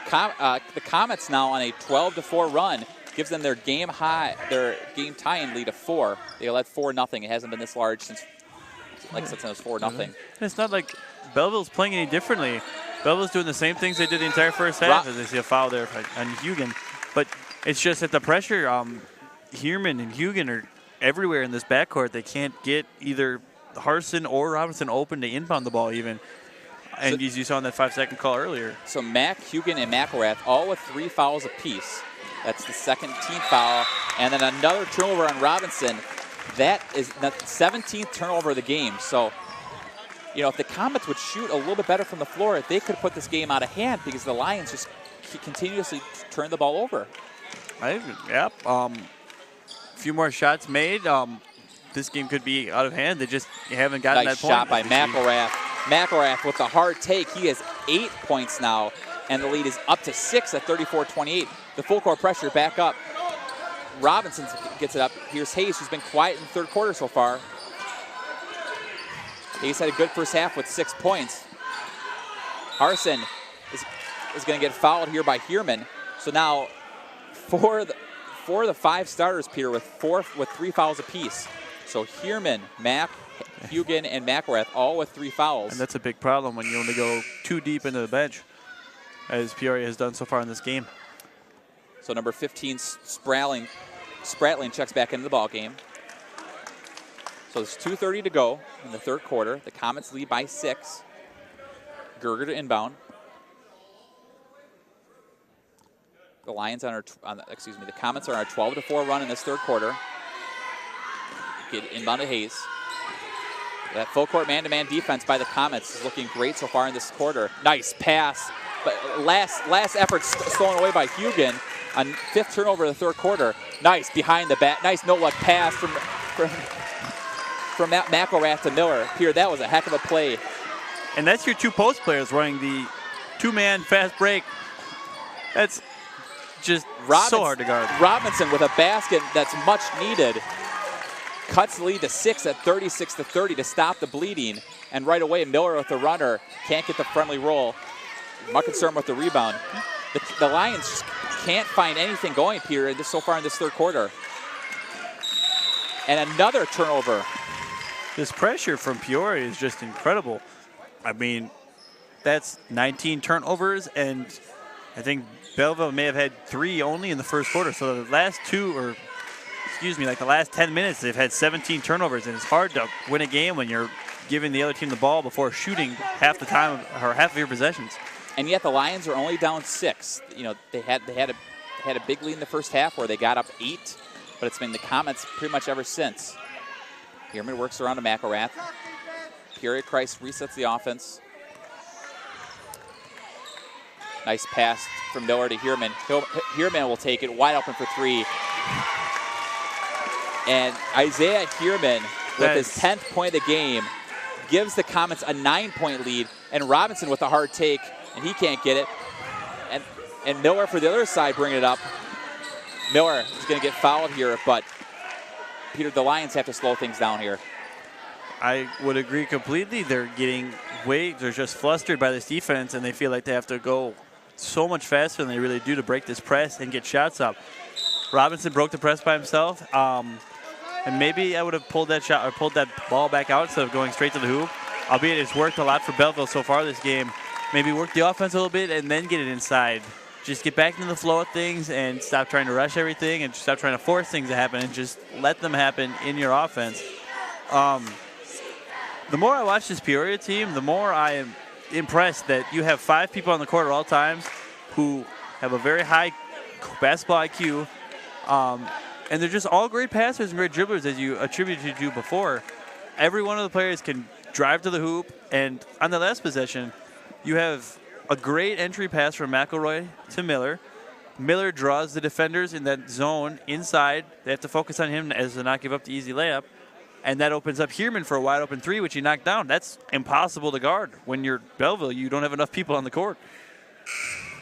the Comets now on a 12-4 run gives them their game tying lead of 4. They led 4-0. It hasn't been this large since it was 4-0. It's not like Belleville's playing any differently. Belleville's doing the same things they did the entire first half as they see a foul there on Hugen. But it's just that the pressure, Heerman and Hugen are everywhere in this backcourt. They can't get either Harson or Robinson open to inbound the ball even. And as you saw in that 5-second call earlier. So Mack, Hugen, and McElrath all with 3 fouls apiece. That's the second team foul. And then another turnover on Robinson. That is the 17th turnover of the game. So, you know, if the Comets would shoot a little bit better from the floor, they could put this game out of hand because the Lions just continuously turn the ball over. Yep. A few more shots made. This game could be out of hand. They just haven't gotten nice that point. Shot by McElrath. McElrath with the hard take. He has 8 points now, and the lead is up to 6 at 34-28. The full court pressure back up. Robinson gets it up. Here's Hayes, who's been quiet in the third quarter so far. Hayes had a good first half with 6 points. Harson is going to get fouled here by Heerman. So now for the 5 starters, Peter, with 3 fouls apiece. So Heerman, Mack, Hugen, and McElrath all with 3 fouls. And that's a big problem when you only go too deep into the bench, as Peoria has done so far in this game. So number 15, Spratling checks back into the ball game. So there's 2:30 to go in the third quarter. The Comets lead by 6. Gerger to inbound. The Lions the Comets are on a 12-4 run in this third quarter. Get inbound to Hayes. That full court man-to-man defense by the Comets is looking great so far in this quarter. Nice pass, but last effort stolen away by Hugen on 5th turnover of the third quarter. Nice behind the back, nice no-look pass from McElrath to Miller. Here, that was a heck of a play. And that's your 2 post players running the 2-man fast break. That's just so hard to guard. Robinson with a basket that's much needed. Cuts the lead to 6 at 36-30 to stop the bleeding. And right away, Miller with the runner can't get the friendly roll. Muckensturm with the rebound. The Lions just can't find anything going, Peter, so far in this third quarter. And another turnover. This pressure from Peoria is just incredible. I mean, that's 19 turnovers, and I think Belleville may have had 3 only in the first quarter. So the last the last 10 minutes, they've had 17 turnovers, and it's hard to win a game when you're giving the other team the ball before shooting half the time or half of your possessions. And yet the Lions are only down 6. You know, they had a big lead in the first half where they got up 8, but it's been the Comets pretty much ever since. Heerman works around to McElrath. Peoria Christ resets the offense. Nice pass from Miller to Heerman. Heerman will take it wide open for 3. And Isaiah Heerman, with his 10th point of the game, gives the Comets a 9-point lead. And Robinson with a hard take, and he can't get it. And Miller for the other side bringing it up. Miller is going to get fouled here, but Peter, the Lions have to slow things down here. I would agree completely. They're just flustered by this defense, and they feel like they have to go so much faster than they really do to break this press and get shots up. Robinson broke the press by himself, and maybe I would have pulled that shot or pulled that ball back out instead of going straight to the hoop. Albeit it's worked a lot for Belleville so far this game. Maybe work the offense a little bit and then get it inside. Just get back into the flow of things and stop trying to rush everything and stop trying to force things to happen and just let them happen in your offense. The more I watch this Peoria team, the more I am impressed that you have 5 people on the court at all times who have a very high basketball IQ, and they're just all great passers and great dribblers, as you attributed to before. Every one of the players can drive to the hoop, and on the last possession, you have a great entry pass from McElroy to Miller. Miller draws the defenders in that zone inside. They have to focus on him as to not give up the easy layup. And that opens up Heerman for a wide open 3, which he knocked down. That's impossible to guard. When you're Belleville, you don't have enough people on the court.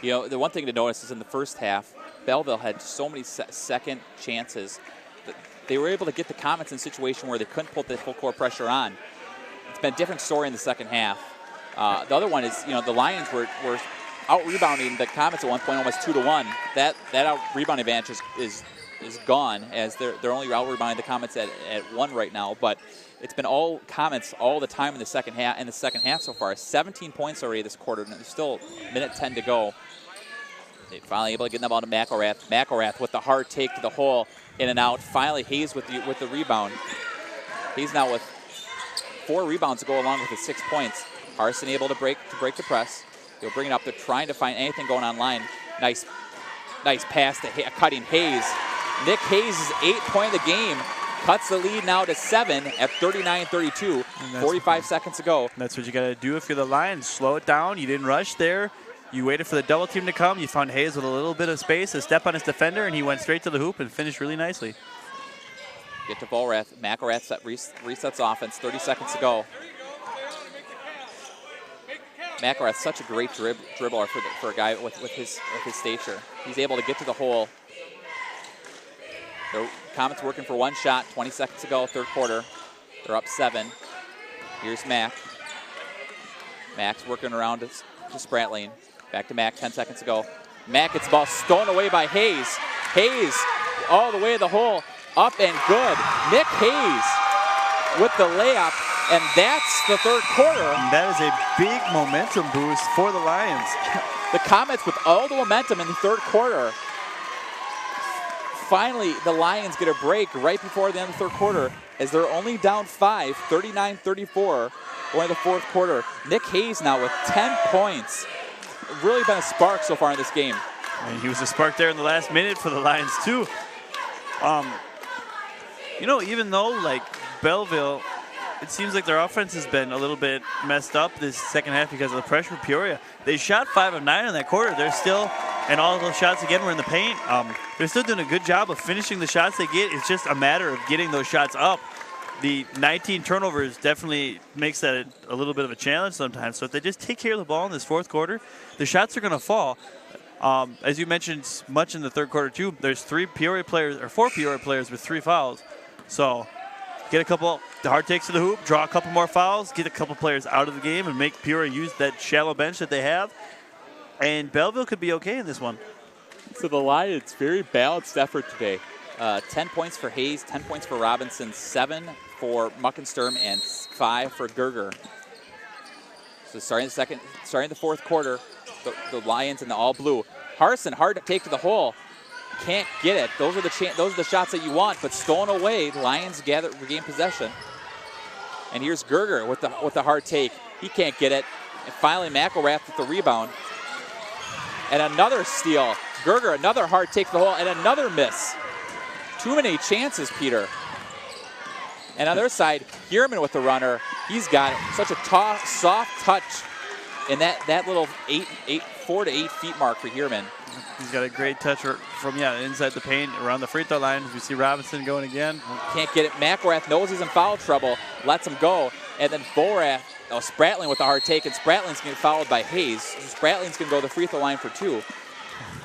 You know, the one thing to notice is in the first half, Belleville had so many second chances that they were able to get the Comets in a situation where they couldn't put the full court pressure on. It's been a different story in the second half. The other one is, you know, the Lions were out rebounding the Comets at one point almost 2-1. That out rebound advantage is is gone, as they're only out rebounding the Comets at 1 right now. But it's been all Comets all the time in the second half so far. 17 points already this quarter, and there's still a minute 10 to go. They finally able to get them out to McElrath. McElrath with the hard take to the hole, in and out. Finally, Hayes with the rebound. Hayes now with 4 rebounds to go along with his 6 points. Harson able to break the press. He'll bring it up. They're trying to find anything going online. Nice pass to cutting Hayes. Nick Hayes' 8th point of the game cuts the lead now to 7 at 39-32. 45 seconds to go. That's what you got to do if you're the Lions. Slow it down. You didn't rush there. You waited for the double team to come. You found Hayes with a little bit of space to step on his defender, and he went straight to the hoop and finished really nicely. Get to Volrath. McElrath resets offense. 30 seconds to go. McElrath, such a great dribbler for a guy with his stature. He's able to get to the hole. The Comets working for 1 shot. 20 seconds to go, 3rd quarter. They're up 7. Here's Mack. Mack's working around to Spratling. Back to Mack, 10 seconds to go. Mack gets the ball stolen away by Hayes. Hayes all the way to the hole, up and good. Nick Hayes with the layup, and that's the 3rd quarter. And that is a big momentum boost for the Lions. The Comets with all the momentum in the 3rd quarter. Finally, the Lions get a break right before the end of the 3rd quarter, as they're only down 5, 39-34, going to the 4th quarter. Nick Hayes now with 10 points. Really been a spark so far in this game. And he was a spark there in the last minute for the Lions too. You know, even though like Belleville, it seems like their offense has been a little bit messed up this second half because of the pressure of Peoria. They shot 5 of 9 in that quarter. They're still, and all of those shots again were in the paint. They're still doing a good job of finishing the shots they get. It's just a matter of getting those shots up. The 19 turnovers definitely makes that a little bit of a challenge sometimes. So if they just take care of the ball in this 4th quarter, the shots are going to fall. As you mentioned much in the 3rd quarter too, there's 4 Peoria players with 3 fouls. So get a couple the hard takes to the hoop, draw a couple more fouls, get a couple players out of the game, and make Peoria use that shallow bench that they have. And Belleville could be okay in this one. So the Lions, very balanced effort today. 10 points for Hayes, 10 points for Robinson, 7 for Muckensturm, and 5 for Gerger. So starting the 4th quarter, the Lions in the all blue. Harson, hard to take to the hole. Can't get it. Those are the shots that you want, but stolen away. The Lions regain possession. And here's Gerger with the hard take. He can't get it. And finally McElrath with the rebound. And another steal. Gerger, another hard take to the hole, and another miss. Too many chances, Peter. And on the other side, Hierman with the runner. He's got such a soft touch in that little 4 to 8 feet mark for Hierman. He's got a great touch from inside the paint, around the free throw line. We see Robinson going again. Can't get it. McElrath knows he's in foul trouble, lets him go. And then Spratling with the hard take, and Spratling's going to get fouled by Hayes. Spratling's going to go to the free throw line for 2.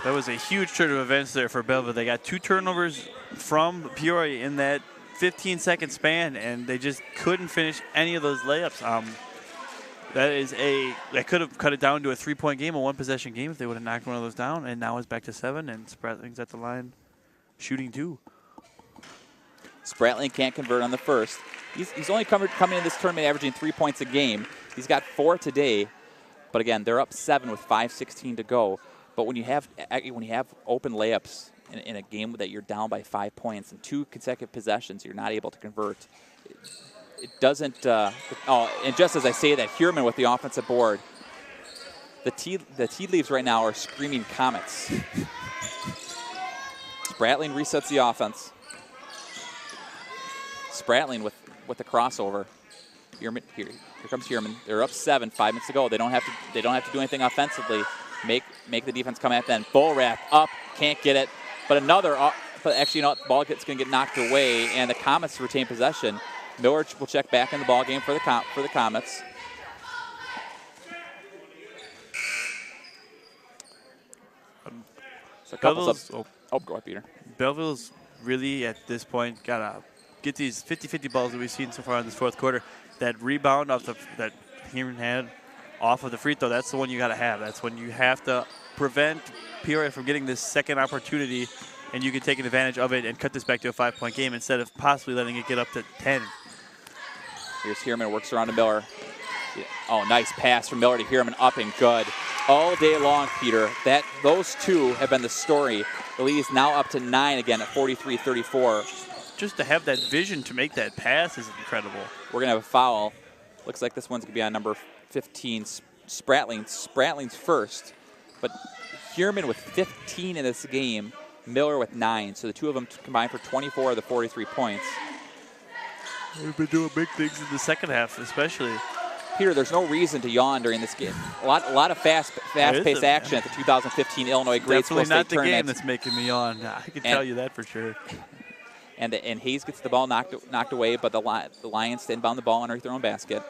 That was a huge turn of events there for Belleville. They got 2 turnovers from Peoria in that 15-second span, and they just couldn't finish any of those layups. That could have cut it down to a 3-point game, a 1-possession game if they would have knocked one of those down, and now it's back to 7, and Spratling's at the line shooting 2. Spratling can't convert on the first. He's only coming in this tournament averaging 3 points a game. He's got 4 today, but again, they're up 7 with 5:16 to go. But when you have open layups in a game that you're down by 5 points and 2 consecutive possessions, you're not able to convert. It doesn't. And just as I say that, Hierman with the offensive board. The tea leaves right now are screaming Comets. Spratling resets the offense. Spratling with the crossover. Here comes Hierman. They're up 7, 5 minutes to go. They don't have to do anything offensively. Make the defense come at them. Volrath up, can't get it. But actually, the ball going to get knocked away, and the Comets retain possession. Miller will check back in the ball game for the Comets. So go ahead, Peter. Belleville's really at this point gotta get these 50-50 balls that we've seen so far in this 4th quarter. That rebound that Hierman had off of the free throw, that's the one you gotta have. That's when you have to prevent Peoria from getting this second opportunity and you can take advantage of it and cut this back to a 5-point game instead of possibly letting it get up to 10. Here's Heerman, works around to Miller. Oh, nice pass from Miller to Heerman, up and good. All day long, Peter. Those two have been the story. The lead is now up to 9 again at 43-34. Just to have that vision to make that pass is incredible. We're going to have a foul. Looks like this one's going to be on number 15, Spratling. Spratling's first. But Heerman with 15 in this game, Miller with 9. So the two of them combined for 24 of the 43 points. We've been doing big things in the second half, especially. Peter, there's no reason to yawn during this game. A lot of fast-paced action at the 2015 Illinois Grade School State Tournament. Definitely not the Tournament. game that's making me yawn. I can tell you that for sure. And Hayes gets the ball knocked away, but the Lions inbound the ball underneath their own basket.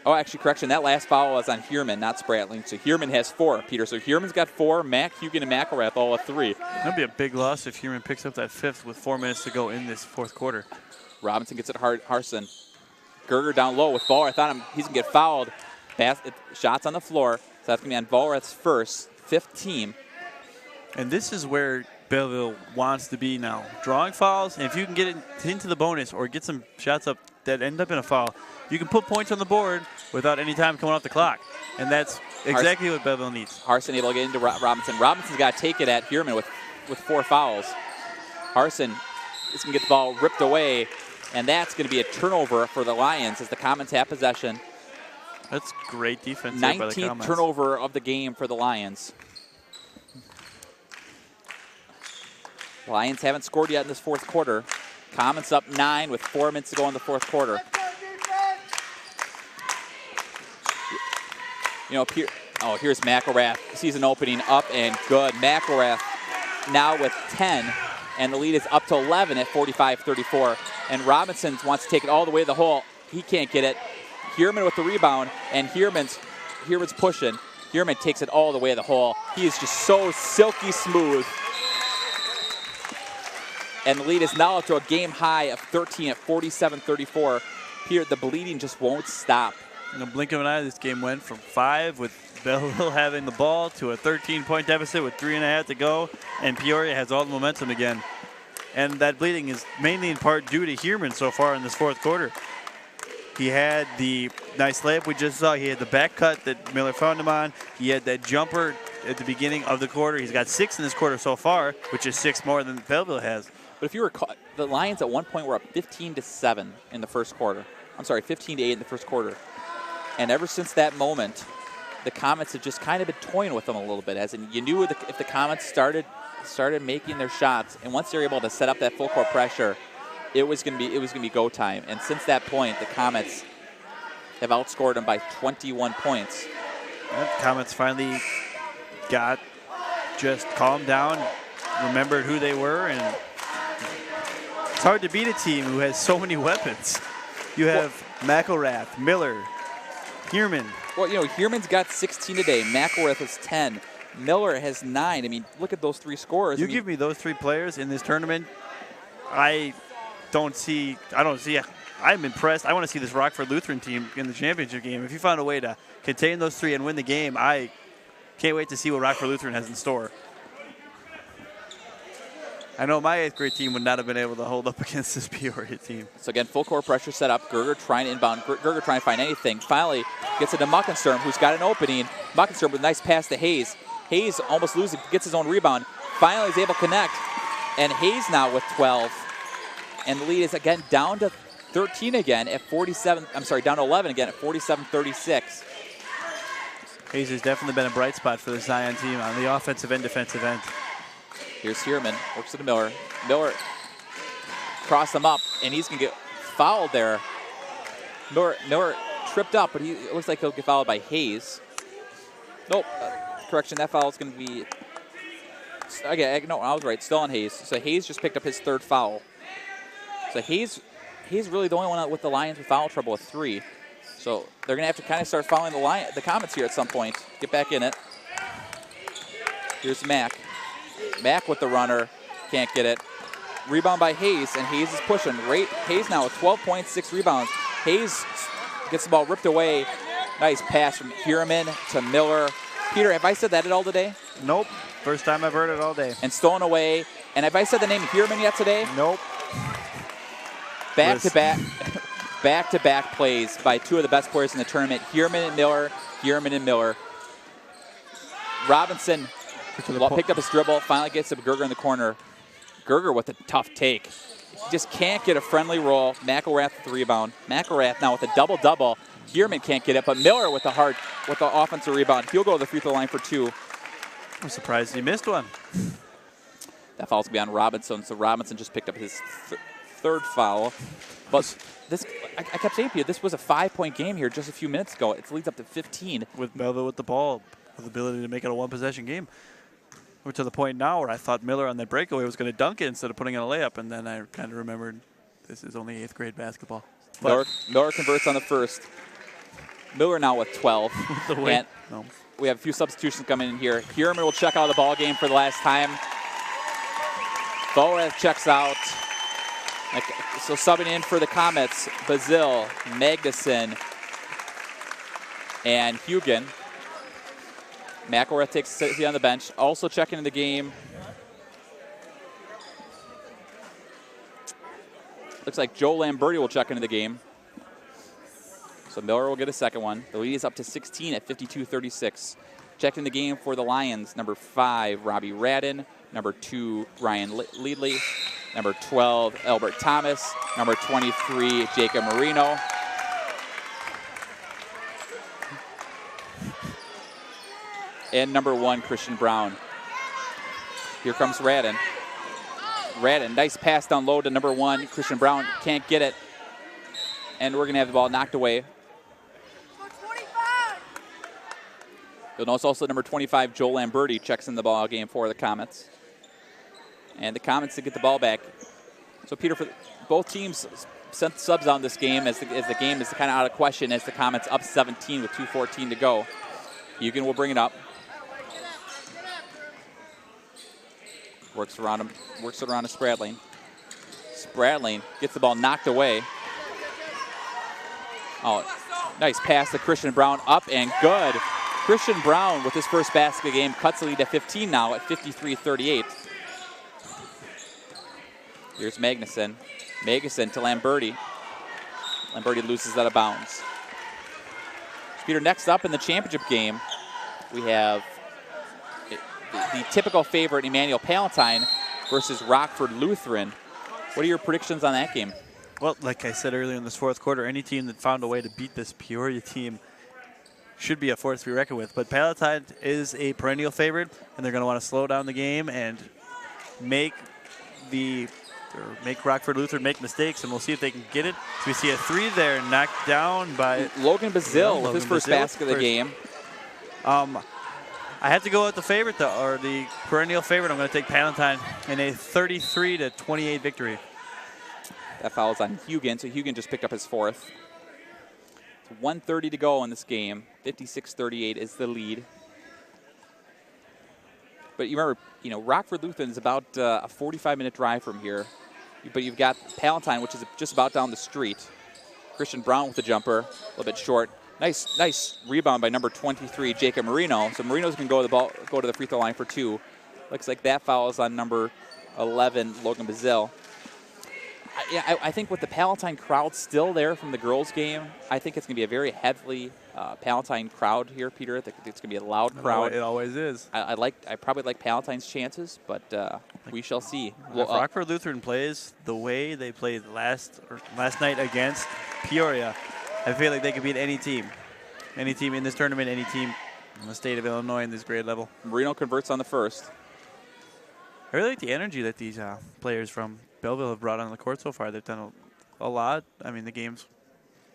Oh, actually, correction. That last foul was on Heerman, not Spratling. So Heerman has 4, Peter. So Heerman's got 4. Mack, Hugan, and McElrath all with 3. That'd be a big loss if Heerman picks up that 5th with 4 minutes to go in this fourth quarter. Robinson gets it Harson. Gerger down low with Vollrath. I thought he's going to get fouled. Shots on the floor. So that's going to be on Vollrath's first, 5th team. And this is where Belleville wants to be now. Drawing fouls, and if you can get it into the bonus or get some shots up that end up in a foul, you can put points on the board without any time coming off the clock. And that's exactly what Belleville needs. Harson able to get into Robinson. Robinson's got to take it at Heerman with 4 fouls. Harson is going to get the ball ripped away, and that's going to be a turnover for the Lions as the Comets have possession. That's great defense by the Comets. 19th turnover of the game for the Lions. The Lions haven't scored yet in this fourth quarter. Comets up 9 with 4 minutes to go in the fourth quarter. Here's McElrath. Sees an opening, up and good. McElrath now with 10, and the lead is up to 11 at 45-34. And Robinson wants to take it all the way to the hole. He can't get it. Heerman with the rebound, and Heerman's pushing. Heerman takes it all the way to the hole. He is just so silky smooth. And the lead is now up to a game high of 13 at 47-34. Here, the bleeding just won't stop. In the blink of an eye, this game went from 5 with Belleville having the ball to a 13-point deficit with 3.5 to go, and Peoria has all the momentum again. And that bleeding is mainly in part due to Heerman so far in this fourth quarter. He had the nice layup we just saw. He had the back cut that Miller found him on. He had that jumper at the beginning of the quarter. He's got 6 in this quarter so far, which is 6 more than Belleville has. But if you recall, the Lions at one point were up 15-7 in the first quarter. I'm sorry, 15-8 in the first quarter. And ever since that moment, the Comets have just kind of been toying with them a little bit. As in, you knew if the Comets started making their shots, and once they're able to set up that full court pressure, it was going to be go time. And since that point, the Comets have outscored them by 21 points. The Comets finally got just calmed down, remembered who they were, and it's hard to beat a team who has so many weapons. You have McElrath, Miller, Heerman. Well, Heerman's got 16 today. McElrath has 10. Miller has 9. I mean, look at those 3 scores. Give me those 3 players in this tournament. I'm impressed. I want to see this Rockford Lutheran team in the championship game. If you found a way to contain those 3 and win the game, I can't wait to see what Rockford Lutheran has in store. I know my 8th grade team would not have been able to hold up against this Peoria team. So again, full court pressure set up. Gerger trying to inbound. Gerger trying to find anything. Finally gets it to Muckensturm, who's got an opening. Muckensturm with a nice pass to Hayes. Hayes almost losing, gets his own rebound. Finally is able to connect. And Hayes now with 12. And the lead is again down to 13 again at 47. I'm sorry, down to 11 again at 47-36. Hayes has definitely been a bright spot for the Zion team on the offensive and defensive end. Here's Heerman, works to Miller. Miller cross him up, and he's going to get fouled there. Miller tripped up, but it looks like he'll get fouled by Hayes. Nope, correction, that foul is going to be... Okay, no, I was right, still on Hayes. So Hayes just picked up his 3rd foul. So Hayes really the only one with the Lions with foul trouble with 3. So they're going to have to kind of start following the Comets here at some point. Get back in it. Here's Mack. Mack with the runner. Can't get it. Rebound by Hayes, and Hayes is pushing. Hayes now with 12 points, 6 rebounds. Hayes gets the ball ripped away. Nice pass from Heerman to Miller. Peter, have I said that at all today? Nope. First time I've heard it all day. And stolen away. And have I said the name Hierman yet today? Nope. Back-to-back plays by two of the best players in the tournament, Hierman and Miller, Hierman and Miller. Robinson picked up his dribble, finally gets to Gerger in the corner. Gerger with a tough take. He just can't get a friendly roll. McElrath with the rebound. McElrath now with a double-double. Hierman can't get it, but Miller with the offensive rebound. He'll go to the free throw line for 2. I'm surprised he missed one. That foul's going to be on Robinson, so Robinson just picked up his third foul. But this, I kept saying to you, this was a 5-point game here just a few minutes ago. It leads up to 15. With Belleville with the ball, with the ability to make it a one-possession game. We're to the point now where I thought Miller on that breakaway was going to dunk it instead of putting in a layup, and then I kind of remembered this is only 8th grade basketball. Miller converts on the first. Miller now with 12. And we have a few substitutions coming in here. Hierman will check out of the ball game for the last time. Boaz checks out. So subbing in for the Comets, Bazil, Magnuson, and Hugen. McElrath takes a seat on the bench. Also checking in the game. Looks like Joe Lamberti will check into the game. So Miller will get a second one. The lead is up to 16 at 52-36. Checking the game for the Lions, number 5, Robbie Radden. Number 2, Ryan Leadley. Number 12, Albert Thomas. Number 23, Jacob Marino. And number 1, Christian Brown. Here comes Radden. Radden, nice pass down low to number 1. Christian Brown can't get it. And we're going to have the ball knocked away. You'll notice also number 25, Joel Lamberti, checks in the ball game for the Comets. And the Comets to get the ball back. So, Peter, for both teams sent subs on this game as the game is kind of out of question as the Comets up 17 with 2:14 to go. Hugen will bring it up. Works it around to Spradling. Spradling gets the ball knocked away. Oh, nice pass to Christian Brown, up and good. Christian Brown with his first basket of the game cuts the lead to 15 now at 53-38. Here's Magnuson. Magnuson to Lamberti. Lamberti loses out of bounds. Peter, next up in the championship game, we have the typical favorite Emmanuel Palatine versus Rockford Lutheran. What are your predictions on that game? Well, like I said earlier in this fourth quarter, any team that found a way to beat this Peoria team should be a force to be reckoned with. But Palatine is a perennial favorite, and they're going to want to slow down the game and make Rockford Lutheran make mistakes, and we'll see if they can get it. So we see a 3 there knocked down by Logan Bazil with his first basket of the game. I have to go with the favorite, though, or the perennial favorite. I'm going to take Palatine in a 33-28 victory. That foul's on Hugen, so Hugen just picked up his 4th. 1:30 to go in this game. 56-38 is the lead. But you remember, Rockford Lutheran is about a 45-minute drive from here. But you've got Palatine, which is just about down the street. Christian Brown with the jumper, a little bit short. Nice rebound by number 23, Jacob Marino. So Marino's going to go to the free throw line for 2. Looks like that foul is on number 11, Logan Bazil. I think with the Palatine crowd still there from the girls' game, I think it's going to be a very heavily Palatine crowd here, Peter. I think it's going to be a loud crowd. It always is. I probably like Palatine's chances, but we shall see. If Rockford Lutheran plays the way they played last night against Peoria, I feel like they could beat any team in this tournament, any team in the state of Illinois in this grade level. Marino converts on the first. I really like the energy that these players from Belleville have brought on the court so far. They've done a lot. I mean, the game's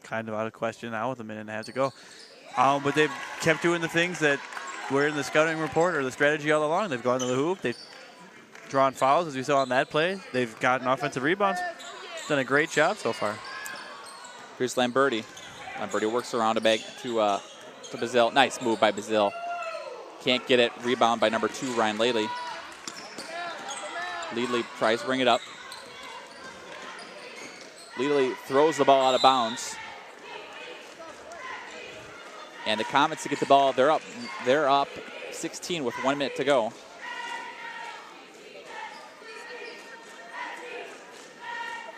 kind of out of question now with a minute and a half to go. But they've kept doing the things that were in the scouting report or the strategy all along. They've gone to the hoop. They've drawn fouls, as we saw on that play. They've gotten offensive rebounds. Done a great job so far. Here's Lamberti. Lamberti works around to Bazil. Nice move by Bazil. Can't get it. Rebound by number 2, Ryan Laley. Leadley tries to bring it up. Leadley throws the ball out of bounds. And the Comets to get the ball, they're up 16 with 1 minute to go.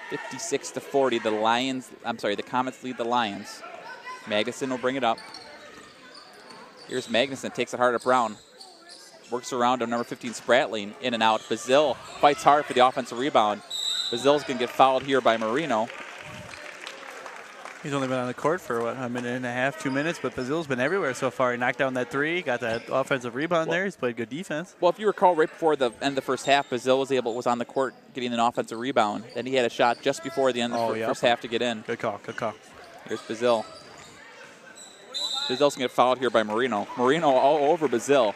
(56-40). The Comets lead the Lions. Magnuson will bring it up. Here's Magnuson, takes it hard at Brown. Works around to number 15, Spratling, in and out. Bazile fights hard for the offensive rebound. Bazile's going to get fouled here by Marino. He's only been on the court for, what, a minute and a half, 2 minutes, but Bazile's been everywhere so far. He knocked down that three, got that offensive rebound there. He's played good defense. Well, if you recall, right before the end of the first half, Bazile was on the court getting an offensive rebound. Then he had a shot just before the end of the first half to get in. Good call, good call. Here's Bazile. Bazile's going to get fouled here by Marino. Marino all over Bazile.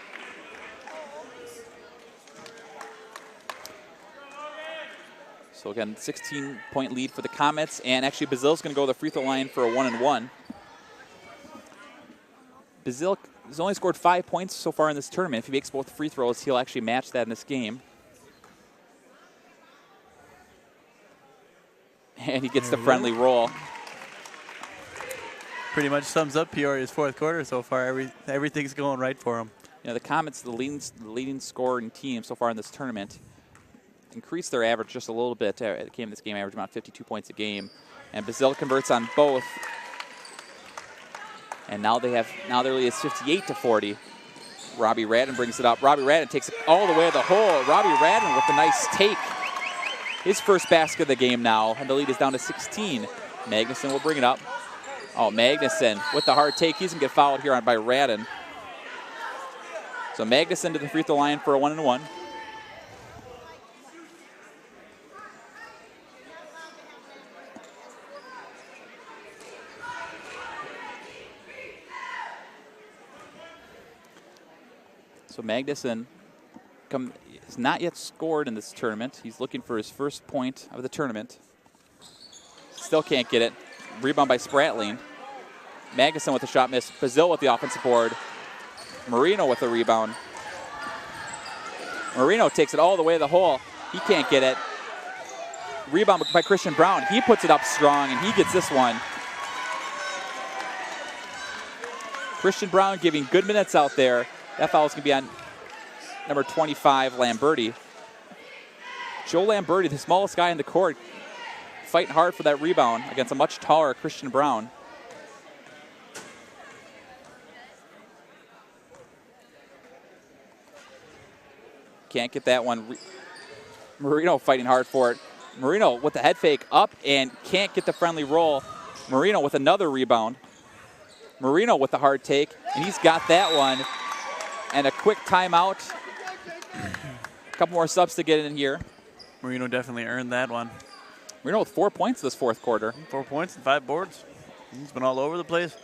So again, 16-point lead for the Comets, and actually Bazile's going to go to the free throw line for a 1-and-1. Bazile has only scored 5 points so far in this tournament. If he makes both free throws, he'll actually match that in this game. And he gets the friendly roll. Pretty much sums up Peoria's fourth quarter so far. Everything's going right for him. You know, the Comets, the leading scoring team so far in this tournament, increased their average just a little bit. It came this game average about 52 points a game, and Bazile converts on both. And now their lead is 58-40. Robbie Radden brings it up. Robbie Radden takes it all the way to the hole. Robbie Radden with a nice take. His first basket of the game now, and the lead is down to 16. Magnuson will bring it up. Oh, Magnuson with the hard take. He's going to get fouled here by Radden. So Magnuson to the free throw line for a 1-and-1. So Magnuson has not yet scored in this tournament. He's looking for his first point of the tournament. Still can't get it. Rebound by Spratling. Magnuson with the shot miss. Bazile with the offensive board. Marino with the rebound. Marino takes it all the way to the hole. He can't get it. Rebound by Christian Brown. He puts it up strong, and he gets this one. Christian Brown giving good minutes out there. That foul is going to be on number 25, Lamberti. Joe Lamberti, the smallest guy in the court, fighting hard for that rebound against a much taller Christian Brown. Can't get that one. Marino fighting hard for it. Marino with the head fake up and can't get the friendly roll. Marino with another rebound. Marino with the hard take, and he's got that one. And a quick timeout. A couple more subs to get in here. Marino definitely earned that one. Marino with 4 points this fourth quarter. 4 points and 5 boards. He's been all over the place.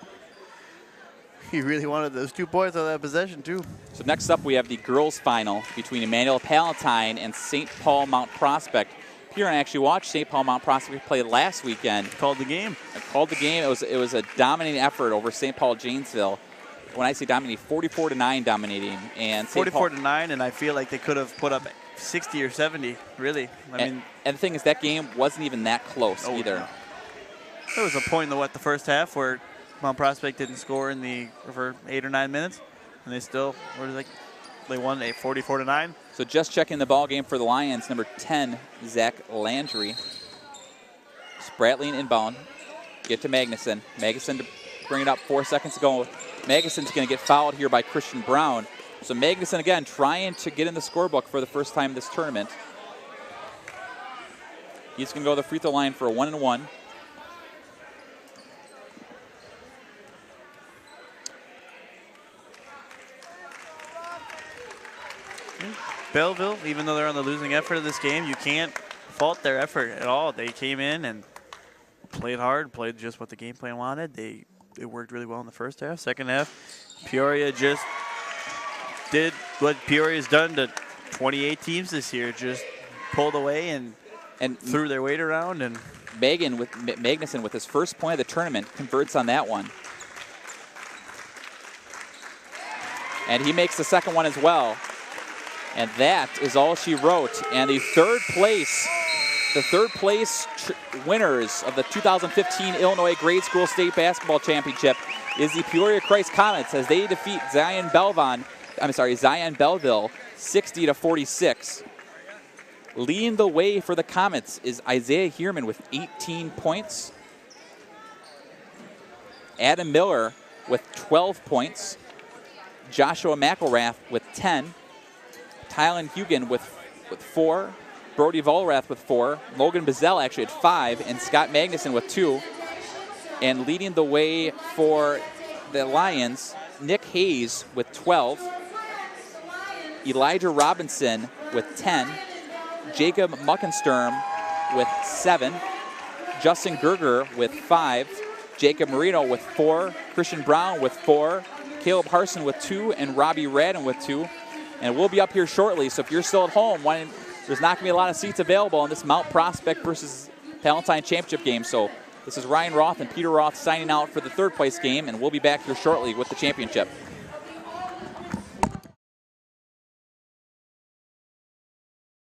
He really wanted those 2 points on that possession, too. So next up, we have the girls' final between Emmanuel Palatine and St. Paul Mount Prospect. Peoria actually watched St. Paul Mount Prospect play last weekend. Called the game. It was a dominating effort over St. Paul Janesville. When I say dominating, 44-9 dominating, and 44-9, and I feel like they could have put up 60 or 70. Really, and the thing is, that game wasn't even that close either. No. There was a point in the first half where Mount Prospect didn't score for 8 or 9 minutes, and they won 44-9. So just checking the ball game for the Lions, number 10, Zach Landry. Spratling inbound. Get to Magnuson. Magnuson to bring it up. 4 seconds to go. Magnuson's going to get fouled here by Christian Brown. So Magnuson, again, trying to get in the scorebook for the first time this tournament. He's going to go to the free throw line for a 1-and-1. Belleville, even though they're on the losing effort of this game, you can't fault their effort at all. They came in and played hard, played just what the game plan wanted. They worked really well in the first half. Second half, Peoria just did what Peoria's done to 28 teams this year, just pulled away and threw their weight around. And Magnuson with his first point of the tournament converts on that one. And he makes the second one as well. And that is all she wrote. And the third place winners of the 2015 Illinois Grade School State Basketball Championship is the Peoria Christ Comets as they defeat Zion Belvon Zion Belleville 60-46. Leading the way for the Comets is Isaiah Heerman with 18 points. Adam Miller with 12 points. Joshua McElrath with 10. Tylen Hugan with 4. Brody Volrath with 4. Logan Bazell actually at 5. And Scott Magnuson with 2. And leading the way for the Lions, Nick Hayes with 12. Elijah Robinson with 10. Jacob Muckensturm with 7. Justin Gerger with 5. Jacob Marino with 4. Christian Brown with 4. Caleb Harson with 2. And Robbie Radden with 2. And we'll be up here shortly, so if you're still at home, there's not going to be a lot of seats available in this Mount Prospect versus Palatine Championship game. So this is Ryan Roth and Peter Roth signing out for the third place game, and we'll be back here shortly with the championship.